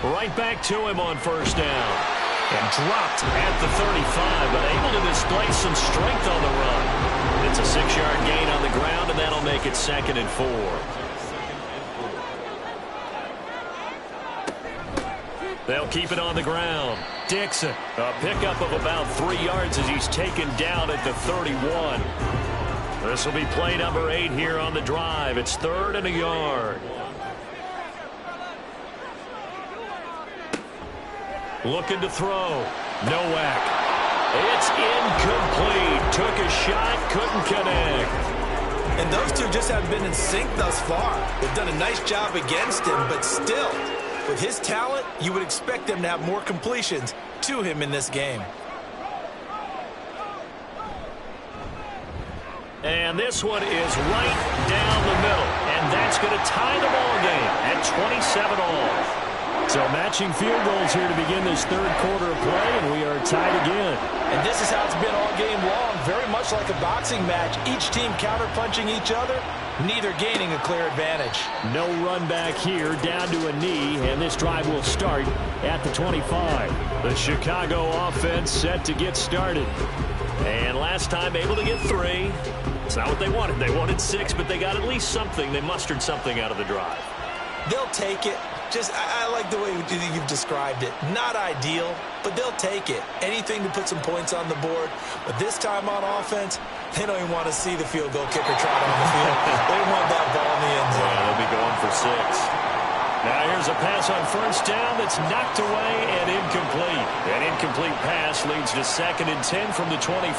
Speaker 2: Right back to him on 1st down. And dropped at the 35, but able to display some strength on the run. It's a 6-yard gain on the ground, and that'll make it 2nd and 4. They'll keep it on the ground. Dixon, a pickup of about 3 yards as he's taken down at the 31. This will be play number 8 here on the drive. It's 3rd and a yard. Looking to throw. Nowak. It's incomplete. Took a shot, couldn't connect.
Speaker 3: And those two just haven't been in sync thus far. They've done a nice job against him, but still, with his talent, you would expect them to have more completions to him in this game.
Speaker 2: And this one is right down the middle. And that's going to tie the ball game at 27 all.
Speaker 4: So matching field goals here to begin this 3rd quarter of play, and we are tied again.
Speaker 3: And this is how it's been all game long, very much like a boxing match. Each team counter-punching each other, neither gaining a clear advantage.
Speaker 4: No run back here, down to a knee, and this drive will start at the 25.
Speaker 2: The Chicago offense set to get started. And last time able to get 3. It's not what they wanted. They wanted 6, but they got at least something. They mustered something out of the drive.
Speaker 3: They'll take it. I like the way you've described it. Not ideal, but they'll take it. Anything to put some points on the board. But this time on offense, they don't even want to see the field goal kicker trot on the field. They want that ball in the end zone.
Speaker 2: Yeah, they'll be going for 6. Now here's a pass on 1st down that's knocked away and incomplete. An incomplete pass leads to 2nd and 10 from the 25.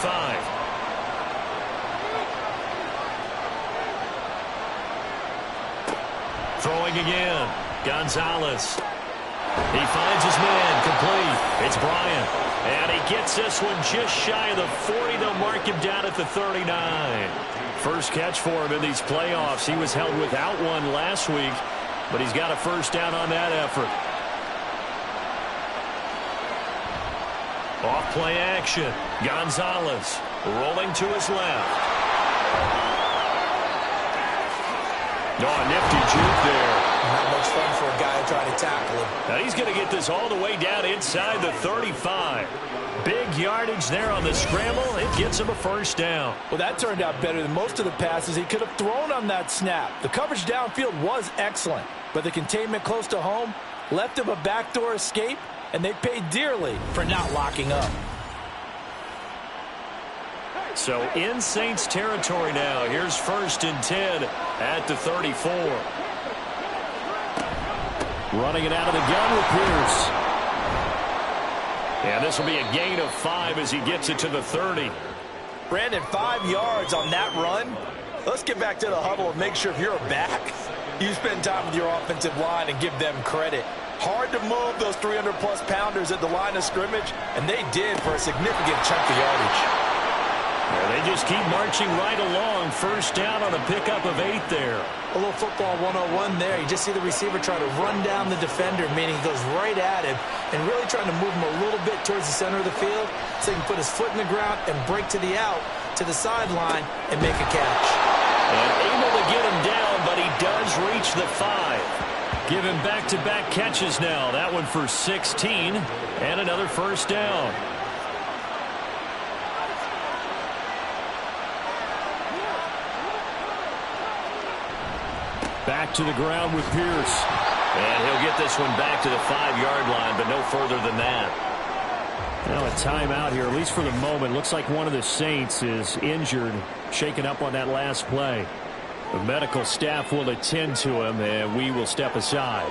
Speaker 2: Throwing again. Gonzalez. He finds his man complete. It's Bryant. And he gets this one just shy of the 40. They'll mark him down at the 39.
Speaker 4: First catch for him in these playoffs. He was held without one last week, but he's got a 1st down on that effort.
Speaker 2: Off play action. Gonzalez rolling to his left. A nifty juke there.
Speaker 3: Not much fun for a guy trying to tackle him.
Speaker 2: Now he's going to get this all the way down inside the 35. Big yardage there on the scramble. It gets him a 1st down.
Speaker 3: Well, that turned out better than most of the passes he could have thrown on that snap. The coverage downfield was excellent, but the containment close to home left him a backdoor escape, and they paid dearly for not locking up.
Speaker 2: So in Saints territory now. Here's 1st and 10 at the 34.
Speaker 4: Running it out of the gun with Pierce.
Speaker 2: And this will be a gain of 5 as he gets it to the 30.
Speaker 3: Brandon, 5 yards on that run. Let's get back to the huddle and make sure if you're a back, You spend time with your offensive line and give them credit. Hard to move those 300-plus pounders at the line of scrimmage, and they did for a significant chunk of yardage.
Speaker 2: Yeah, they just keep marching right along. First down on a pickup of 8 there.
Speaker 3: A little football 101 there. You just see the receiver try to run down the defender, meaning he goes right at him and really trying to move him a little bit towards the center of the field so he can put his foot in the ground and break to the out, to the sideline, and make a catch.
Speaker 2: And able to get him down, but he does reach the 5. Give him back-to-back catches now. That one for 16 and another first down. Back to the ground with Pierce. And he'll get this one back to the 5-yard line, but no further than that. Now a timeout here, at least for the moment. Looks like one of the Saints is injured, shaken up on that last play. The medical staff will attend to him, and we will step aside.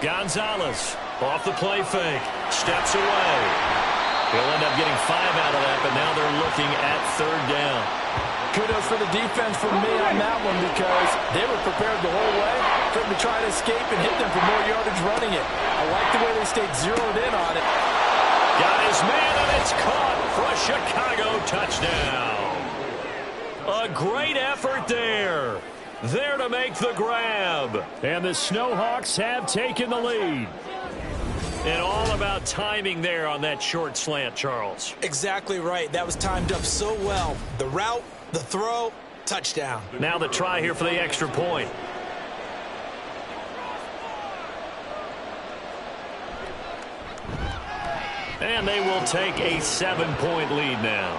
Speaker 2: Gonzalez off the play fake, steps away. He'll end up getting 5 out of that, but now they're looking at 3rd down.
Speaker 3: Kudos for the defense from me on that one because they were prepared the whole way for him to try to escape and hit them for more yardage running it. I like the way they stayed zeroed in on it.
Speaker 2: Got his man, and it's caught for a Chicago touchdown. A great effort there. There to make the grab. And the Snowhawks have taken the lead. And all about timing there on that short slant, Charles.
Speaker 3: Exactly right. That was timed up so well. The route, the throw, touchdown.
Speaker 2: Now the try here for the extra point. And they will take a 7-point lead now.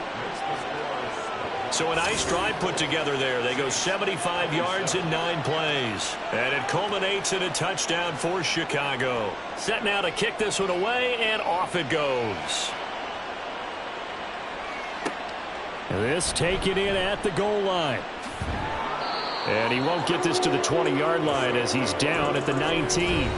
Speaker 2: So a nice drive put together there. They go 75 yards in 9 plays. And it culminates in a touchdown for Chicago. Set now to kick this one away, and off it goes. This taken in at the goal line. And he won't get this to the 20-yard line as he's down at the 19.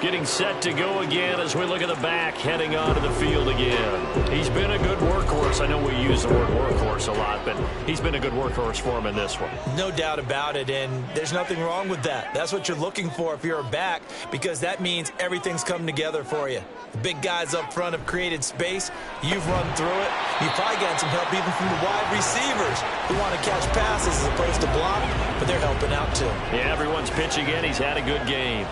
Speaker 2: Getting set to go again as we look at the back, heading onto the field again. He's been a good workhorse. I know we use the word workhorse a lot, but he's been a good workhorse for him in this one.
Speaker 3: No doubt about it, and there's nothing wrong with that. That's what you're looking for if you're a back, because that means everything's come together for you. The big guys up front have created space. You've run through it. You've probably gotten some help even from the wide receivers who want to catch passes as opposed to block, but they're helping out too.
Speaker 2: Yeah, everyone's pitching in. He's had a good game.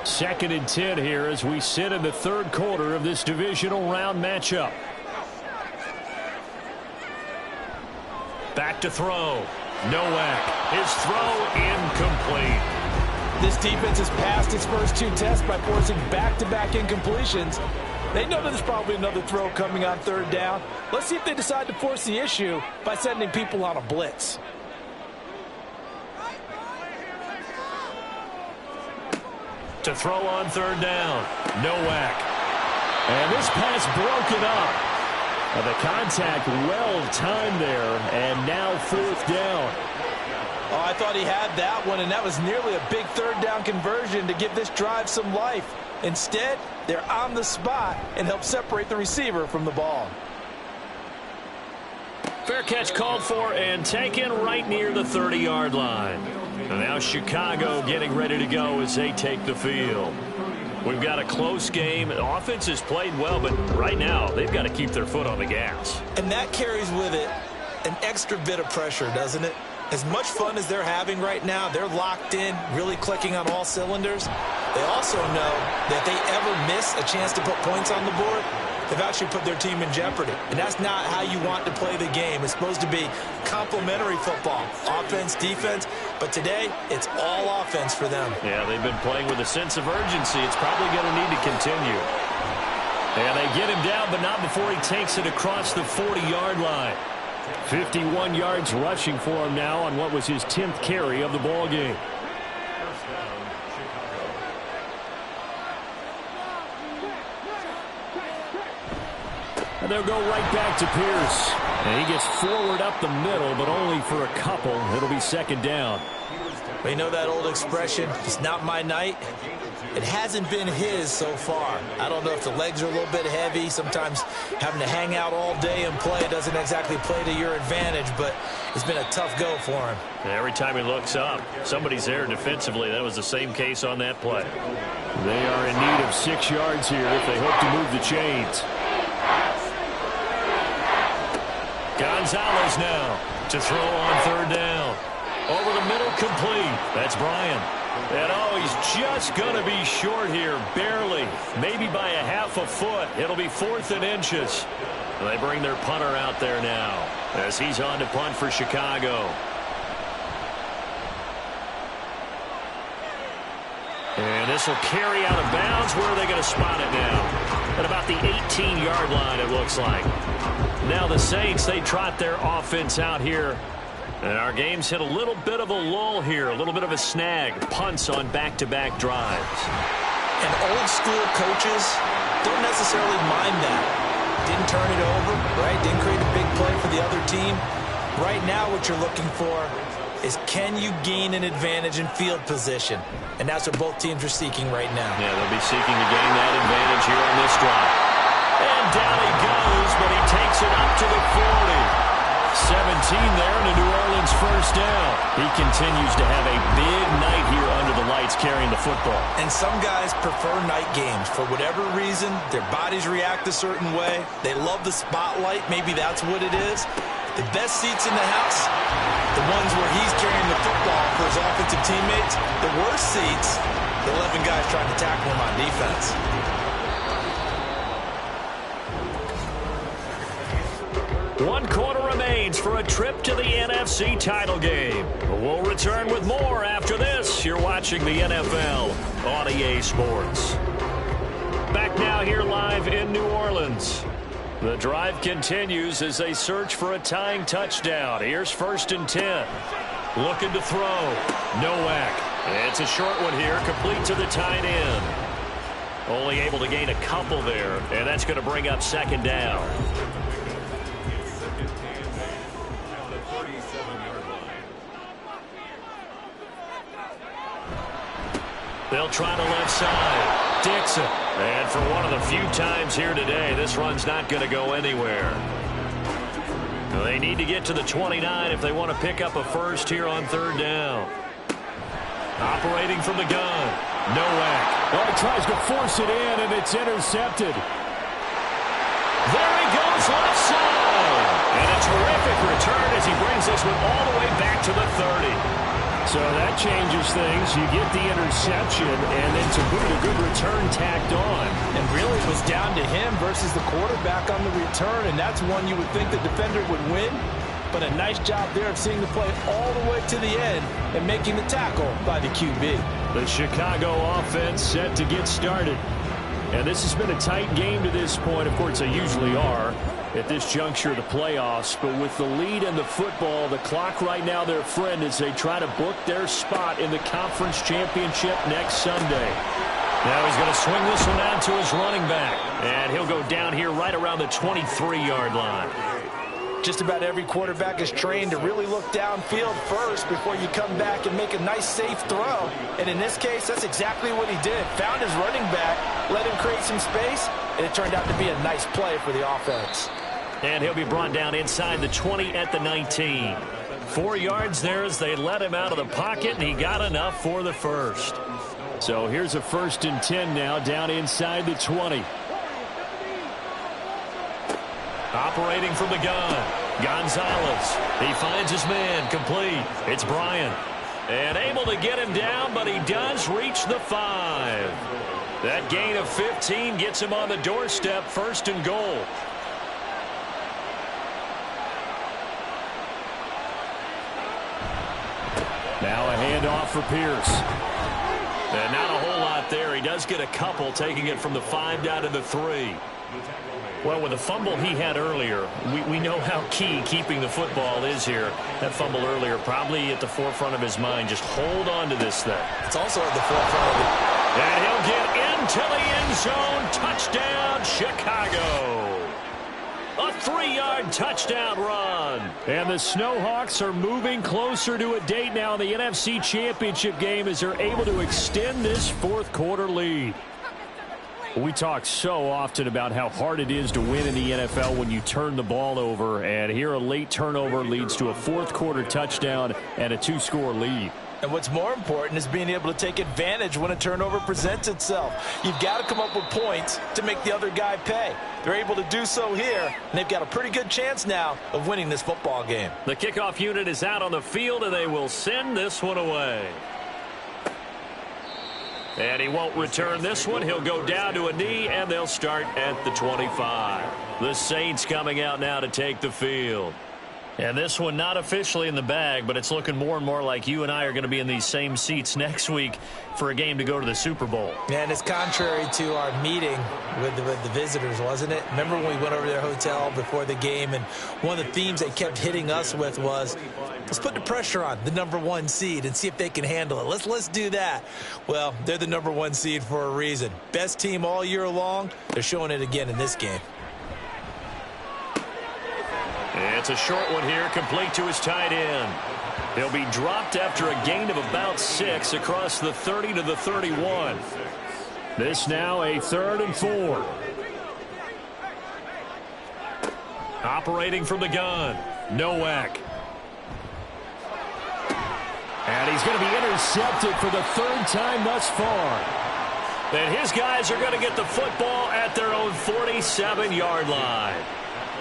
Speaker 2: 2nd and 10 here as we sit in the 3rd quarter of this divisional round matchup. Back to throw. Nowak. His throw incomplete.
Speaker 3: This defense has passed its first 2 tests by forcing back-to-back incompletions. They know that there's probably another throw coming on 3rd down. Let's see if they decide to force the issue by sending people on a blitz.
Speaker 2: To throw on 3rd down. Nowak. And this pass broken up. And the contact well timed there. And now 4th down.
Speaker 3: Oh, I thought he had that one, and that was nearly a big 3rd down conversion to give this drive some life. Instead, they're on the spot and help separate the receiver from the ball.
Speaker 2: Fair catch called for and taken right near the 30-yard line. And now Chicago getting ready to go as they take the field. We've got a close game. The offense has played well, but right now they've got to keep their foot on the gas.
Speaker 3: And that carries with it an extra bit of pressure, doesn't it? As much fun as they're having right now, they're locked in, really clicking on all cylinders. They also know that if they ever miss a chance to put points on the board, they've actually put their team in jeopardy. And that's not how you want to play the game. It's supposed to be complementary football, offense, defense. But today, it's all offense for them.
Speaker 2: Yeah, they've been playing with a sense of urgency. It's probably going to need to continue. And they get him down, but not before he takes it across the 40-yard line. 51 yards rushing for him now on what was his 10th carry of the ball game. And they'll go right back to Pierce. And he gets forward up the middle, but only for a couple. It'll be 2nd down.
Speaker 3: We know that old expression, it's not my night. It hasn't been his so far. I don't know if the legs are a little bit heavy. Sometimes having to hang out all day and play doesn't exactly play to your advantage, but it's been a tough go for him.
Speaker 2: Every time he looks up, somebody's there defensively. That was the same case on that play.
Speaker 4: They are in need of 6 yards here if they hope to move the chains.
Speaker 2: Gonzalez now to throw on third down. Over the middle, complete. That's Bryan. And oh, he's just going to be short here, barely. Maybe by a half a foot. It'll be 4th and inches. They bring their punter out there now as he's on to punt for Chicago. And this will carry out of bounds. Where are they going to spot it now? At about the 18-yard line, it looks like. Now the Saints, they trot their offense out here. And our game's hit a little bit of a lull here, a little bit of a snag. Punts on back-to-back drives.
Speaker 3: And old-school coaches don't necessarily mind that. Didn't turn it over, right? Didn't create a big play for the other team. Right now what you're looking for is can you gain an advantage in field position? And that's what both teams are seeking right now.
Speaker 2: Yeah, they'll be seeking to gain that advantage here on this drive. And down he goes, but he takes it up to the 40. 17 there and a New Orleans first down. He continues to have a big night here under the lights carrying the football.
Speaker 3: And some guys prefer night games. For whatever reason, their bodies react a certain way. They love the spotlight. Maybe that's what it is. The best seats in the house, the ones where he's carrying the football for his offensive teammates. The worst seats, the 11 guys trying to tackle him on defense.
Speaker 2: One quarter remains for a trip to the NFC title game. We'll return with more after this. You're watching the NFL on EA Sports. Back now here live in New Orleans. The drive continues as they search for a tying touchdown. Here's 1st and 10. Looking to throw. Nowak. It's a short one here, complete to the tight end. Only able to gain a couple there, and that's going to bring up 2nd down. They'll try to left side. Dixon. And for one of the few times here today, this run's not going to go anywhere. They need to get to the 29 if they want to pick up a first here on 3rd down. Operating from the gun. Nowak.
Speaker 4: Oh, he tries to force it in, and it's intercepted.
Speaker 2: There he goes left side. And a terrific return as he brings this one all the way back to the 30.
Speaker 4: So that changes things. You get the interception, and then to boot, a good return tacked on.
Speaker 3: And really it was down to him versus the quarterback on the return, and that's one you would think the defender would win. But a nice job there of seeing the play all the way to the end and making the tackle by the QB.
Speaker 4: The Chicago offense set to get started. And this has been a tight game to this point. Of course, they usually are at this juncture of the playoffs. But with the lead in the football, the clock right now their friend as they try to book their spot in the conference championship next Sunday.
Speaker 2: Now he's going to swing this one out to his running back. And he'll go down here right around the 23-yard line.
Speaker 3: Just about every quarterback is trained to really look downfield first before you come back and make a nice, safe throw. And in this case, that's exactly what he did. Found his running back, let him create some space, and it turned out to be a nice play for the offense.
Speaker 2: And he'll be brought down inside the 20 at the 19. 4 yards there as they let him out of the pocket, and he got enough for the first.
Speaker 4: So here's a 1st and 10 now down inside the 20.
Speaker 2: Operating from the gun, Gonzalez. He finds his man, complete. It's Bryan. And able to get him down, but he does reach the 5. That gain of 15 gets him on the doorstep, 1st and goal.
Speaker 4: Now a handoff for Pierce.
Speaker 2: And not a whole lot there. He does get a couple, taking it from the 5 down to the 3. Well, with the fumble he had earlier, we know how key keeping the football is here. That fumble earlier probably at the forefront of his mind. Just hold on to this thing.
Speaker 3: It's also at the forefront of it.
Speaker 2: And he'll get into the end zone. Touchdown, Chicago. A 3-yard touchdown run.
Speaker 4: And the Snowhawks are moving closer to a date now in the NFC Championship game as they're able to extend this fourth quarter lead. We talk so often about how hard it is to win in the NFL when you turn the ball over, and here a late turnover leads to a fourth quarter touchdown and a 2-score lead.
Speaker 3: And what's more important is being able to take advantage when a turnover presents itself. You've got to come up with points to make the other guy pay. They're able to do so here, and they've got a pretty good chance now of winning this football game.
Speaker 2: The kickoff unit is out on the field, and they will send this one away. And he won't return this one. He'll go down to a knee, and they'll start at the 25. The Saints coming out now to take the field. And this one not officially in the bag, but it's looking more and more like you and I are going to be in these same seats next week for a game to go to the Super Bowl.
Speaker 3: And it's contrary to our meeting with the visitors, wasn't it? Remember when we went over to their hotel before the game, and one of the themes they kept hitting us with was, let's put the pressure on the #1 seed and see if they can handle it. Let's do that. Well, they're the #1 seed for a reason. Best team all year long. They're showing it again in this game.
Speaker 2: It's a short one here, complete to his tight end. He'll be dropped after a gain of about 6 across the 30 to the 31. This now a 3rd and 4. Operating from the gun, Nowak.
Speaker 4: And he's going to be intercepted for the 3rd time thus far.
Speaker 2: And his guys are going to get the football at their own 47-yard line.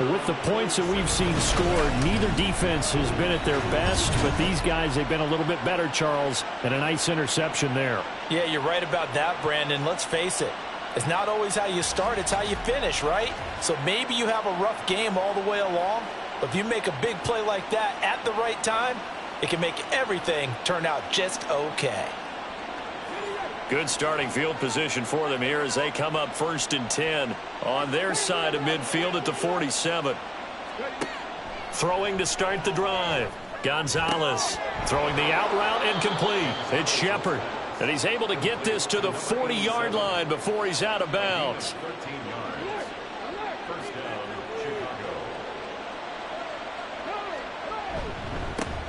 Speaker 4: With the points that we've seen scored, neither defense has been at their best, but these guys, they've been a little bit better, Charles, and a nice interception there.
Speaker 3: Yeah, you're right about that, Brandon. Let's face it. It's not always how you start, it's how you finish, right? So maybe you have a rough game all the way along, but if you make a big play like that at the right time, it can make everything turn out just okay.
Speaker 2: Good starting field position for them here as they come up 1st and 10 on their side of midfield at the 47. Throwing to start the drive. Gonzalez throwing the out route incomplete. It's Shepard. And he's able to get this to the 40-yard line before he's out of bounds.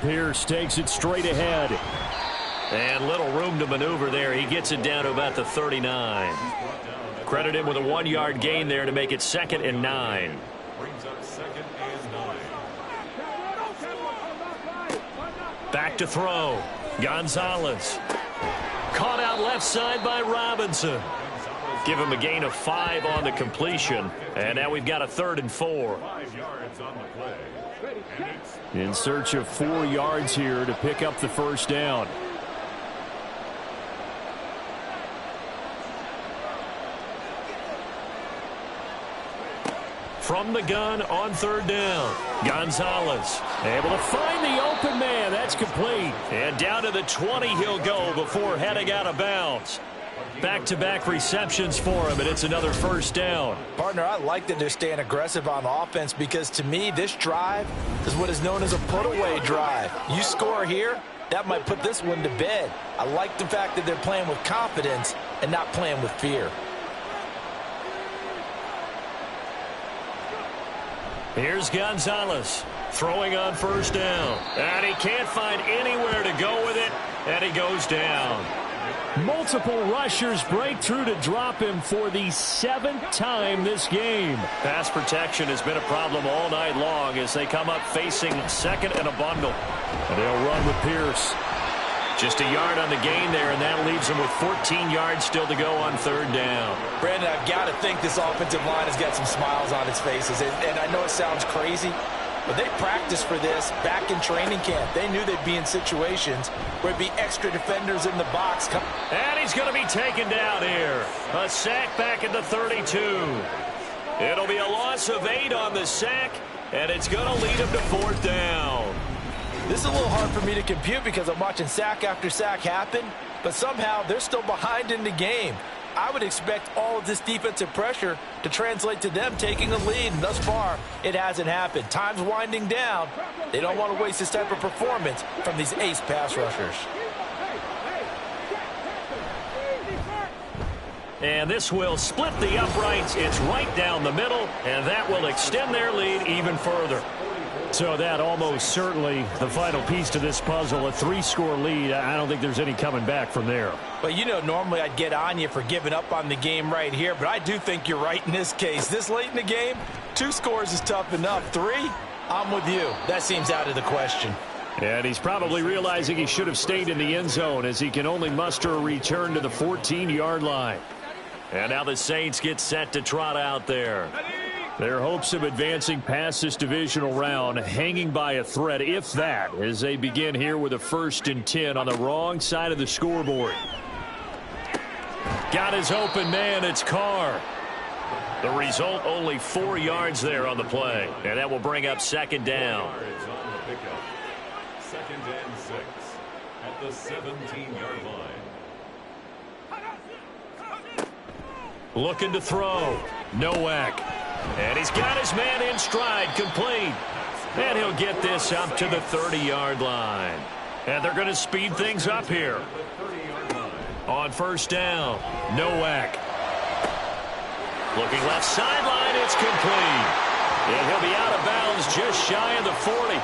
Speaker 4: Pierce takes it straight ahead.
Speaker 2: And little room to maneuver there. He gets it down to about the 39. Credit him with a 1-yard gain there to make it 2nd and 9. Back to throw. Gonzalez. Caught out left side by Robinson. Give him a gain of 5 on the completion. And now we've got a 3rd and 4.
Speaker 4: In search of 4 yards here to pick up the first down.
Speaker 2: From the gun on 3rd down. Gonzalez able to find the open man. That's complete. And down to the 20 he'll go before heading out of bounds. Back-to-back receptions for him, and it's another first down.
Speaker 3: Partner, I like that they're staying aggressive on offense because, to me, this drive is what is known as a put-away drive. You score here, that might put this one to bed. I like the fact that they're playing with confidence and not playing with fear.
Speaker 2: Here's Gonzalez throwing on 1st down. And he can't find anywhere to go with it, and he goes down.
Speaker 4: Multiple rushers break through to drop him for the 7th time this game.
Speaker 2: Pass protection has been a problem all night long as they come up facing 2nd and a bundle.
Speaker 4: And they'll run with Pierce.
Speaker 2: Just a yard on the gain there, and that leaves them with 14 yards still to go on 3rd down.
Speaker 3: Brandon, I've got to think this offensive line has got some smiles on its faces. And I know it sounds crazy, but they practiced for this back in training camp. They knew they'd be in situations where it'd be extra defenders in the box.
Speaker 2: And he's going to be taken down here. A sack back at the 32. It'll be a loss of 8 on the sack, and it's going to lead him to 4th down.
Speaker 3: This is a little hard for me to compute because I'm watching sack after sack happen, but somehow they're still behind in the game. I would expect all of this defensive pressure to translate to them taking a lead, and thus far, it hasn't happened. Time's winding down. They don't want to waste this type of performance from these ace pass rushers.
Speaker 2: And this will split the uprights. It's right down the middle, and that will extend their lead even further.
Speaker 4: So that almost certainly the final piece to this puzzle, a 3-score lead. I don't think there's any coming back from there.
Speaker 3: But, you know, normally I'd get on you for giving up on the game right here, but I do think you're right in this case. This late in the game, 2 scores is tough enough. 3, I'm with you. That seems out of the question.
Speaker 4: And he's probably realizing he should have stayed in the end zone as he can only muster a return to the 14-yard line.
Speaker 2: And now the Saints get set to trot out there.
Speaker 4: Their hopes of advancing past this divisional round hanging by a thread, if that, as they begin here with a 1st and 10 on the wrong side of the scoreboard.
Speaker 2: Got his open man. It's Carr. The result, only 4 yards there on the play. And that will bring up 2nd down.
Speaker 6: 2nd and 6 at the 17-yard line.
Speaker 2: Looking to throw. Nowak. And he's got his man in stride, complete. And he'll get this up to the 30-yard line. And they're going to speed things up here. On 1st down, Nowak. Looking left sideline, it's complete. And he'll be out of bounds just shy of the 40.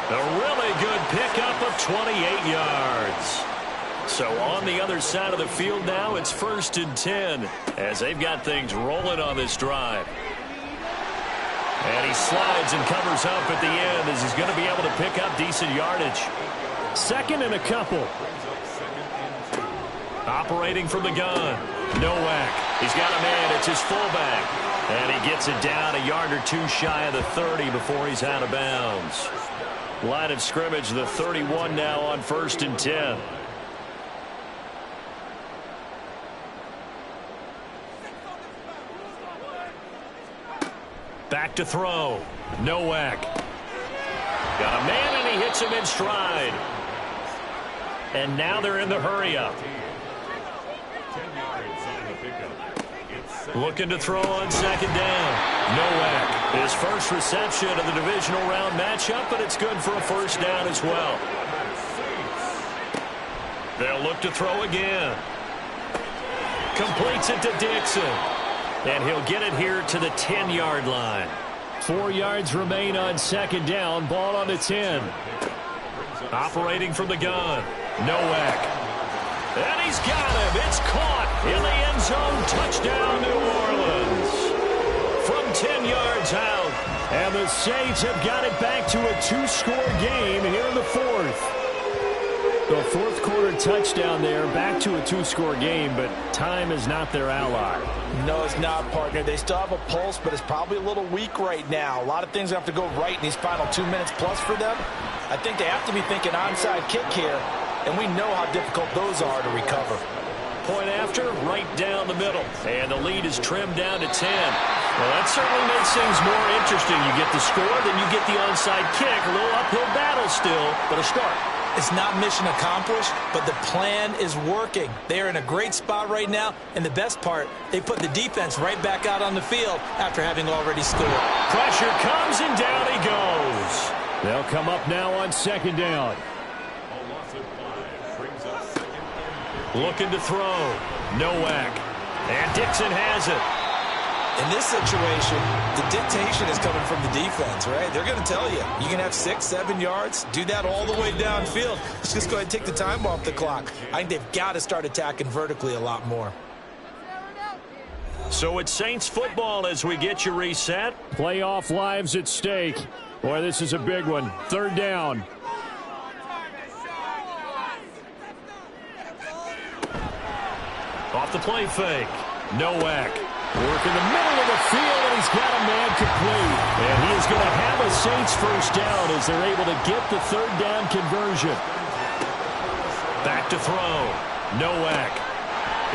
Speaker 2: A really good pickup of 28 yards. So on the other side of the field now, it's 1st and 10 as they've got things rolling on this drive. And he slides and covers up at the end as he's going to be able to pick up decent yardage.
Speaker 4: 2nd and a couple.
Speaker 2: Operating from the gun. Nowak. He's got a man. It's his fullback. And he gets it down a yard or 2 shy of the 30 before he's out of bounds. Line of scrimmage, the 31 now on 1st and 10. Back to throw. Nowak. Got a man, and he hits him in stride. And now they're in the hurry-up. Looking to throw on 2nd down. Nowak. His first reception of the divisional round matchup, but it's good for a 1st down as well. They'll look to throw again. Completes it to Dixon. And he'll get it here to the 10-yard line.
Speaker 4: 4 yards remain on 2nd down. Ball on the 10.
Speaker 2: Operating from the gun. Nowak. And he's got him. It's caught in the end zone. Touchdown, New Orleans. From 10 yards out.
Speaker 4: And the Saints have got it back to a 2-score game here in the 4th. The 4th quarter touchdown there, back to a 2-score game, but time is not their ally.
Speaker 3: No, it's not, partner. They still have a pulse, but it's probably a little weak right now. A lot of things have to go right in these final 2 minutes plus for them. I think they have to be thinking onside kick here, and we know how difficult those are to recover.
Speaker 2: Point after, right down the middle. And the lead is trimmed down to 10. Well, that certainly makes things more interesting. You get the score, then you get the onside kick. A little uphill battle still, but a start.
Speaker 3: It's not mission accomplished, but the plan is working. They are in a great spot right now, and the best part, they put the defense right back out on the field after having already scored.
Speaker 2: Pressure comes, and down he goes.
Speaker 4: They'll come up now on 2nd down.
Speaker 2: Looking to throw. Nowak. And Dixon has it.
Speaker 3: In this situation, the dictation is coming from the defense, right? They're going to tell you, you can have 6, 7 yards, do that all the way downfield. Let's just go ahead and take the time off the clock. I think they've got to start attacking vertically a lot more.
Speaker 2: So it's Saints football as we get you reset.
Speaker 4: Playoff lives at stake. Boy, this is a big one. 3rd down.
Speaker 2: Off the play fake. Nowak. Work in the middle of the field, and he's got a man complete. And he is going to have a Saints 1st down as they're able to get the 3rd down conversion. Back to throw. Nowak.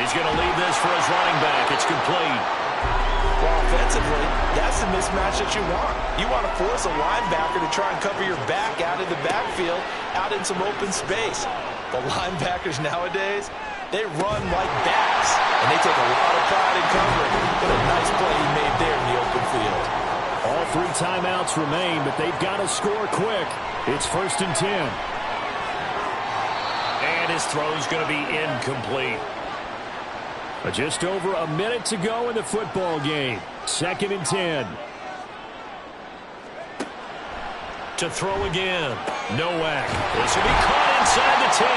Speaker 2: He's going to leave this for his running back. It's complete.
Speaker 3: Well, offensively, that's the mismatch that you want. You want to force a linebacker to try and cover your back out of the backfield, out in some open space. The linebackers nowadays, they run like backs, and they take a lot of pride in covering. What a nice play he made there in the open field.
Speaker 4: All 3 timeouts remain, but they've got to score quick. It's 1st and 10.
Speaker 2: And his throw's going to be incomplete.
Speaker 4: Just over a minute to go in the football game. 2nd and 10.
Speaker 2: To throw again. Nowak. This will be caught inside the 10.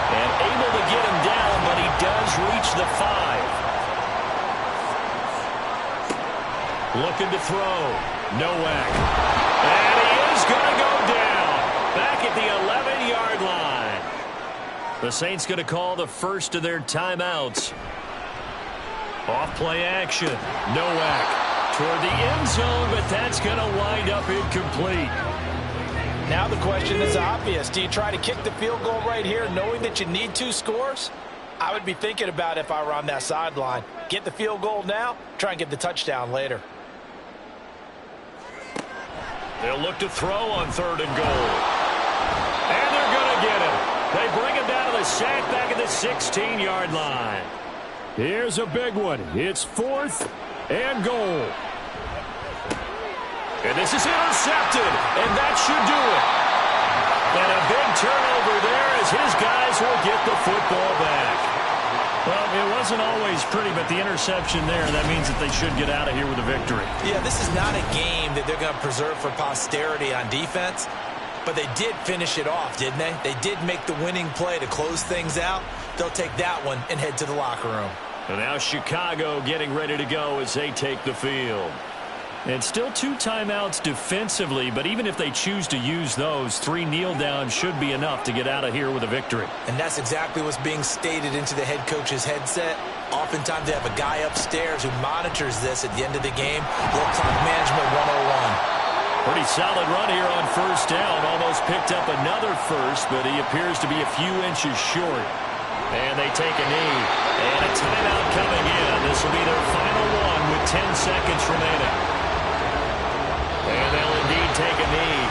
Speaker 2: And able to get him down, but he does reach the 5. Looking to throw. Nowak. And he is going to go down. Back at the 11-yard line. The Saints going to call the first of their timeouts. Off play action. Nowak toward the end zone, but that's going to wind up incomplete.
Speaker 3: Now the question is obvious. Do you try to kick the field goal right here knowing that you need 2 scores? I would be thinking about it if I were on that sideline. Get the field goal now, try and get the touchdown later.
Speaker 2: They'll look to throw on 3rd and goal. And they're going to get him. They bring him down to the sack back at the 16-yard line.
Speaker 4: Here's a big one. It's 4th and goal.
Speaker 2: And this is intercepted, and that should do it. And a big turnover there as his guys will get the football back.
Speaker 4: Well, it wasn't always pretty, but the interception there, that means that they should get out of here with a victory.
Speaker 5: Yeah, this is not a game that they're going to preserve for posterity on defense, but they did finish it off, didn't they? They did make the winning play to close things out. They'll take that one and head to the locker room.
Speaker 2: And now Chicago getting ready to go as they take the field.
Speaker 4: And still 2 timeouts defensively, but even if they choose to use those, 3 kneel downs should be enough to get out of here with a victory.
Speaker 5: And that's exactly what's being stated into the head coach's headset. Oftentimes they have a guy upstairs who monitors this at the end of the game. Little clock management 101.
Speaker 2: Pretty solid run here on 1st down. Almost picked up another first, but he appears to be a few inches short. And they take a knee. And a timeout coming in. This will be their final one with 10 seconds remaining. And they'll indeed take a knee.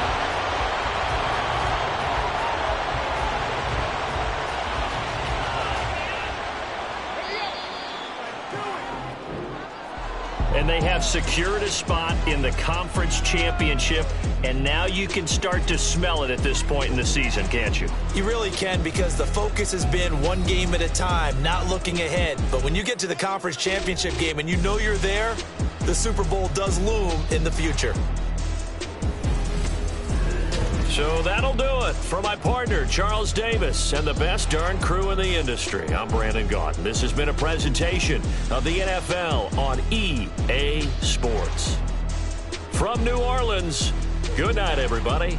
Speaker 2: And they have secured a spot in the conference championship, and now you can start to smell it at this point in the season, can't you?
Speaker 5: You really can, because the focus has been one game at a time, not looking ahead. But when you get to the conference championship game and you know you're there, the Super Bowl does loom in the future.
Speaker 2: So that'll do it. For my partner, Charles Davis, and the best darn crew in the industry, I'm Brandon Gaudin. This has been a presentation of the NFL on EA Sports. From New Orleans, good night, everybody.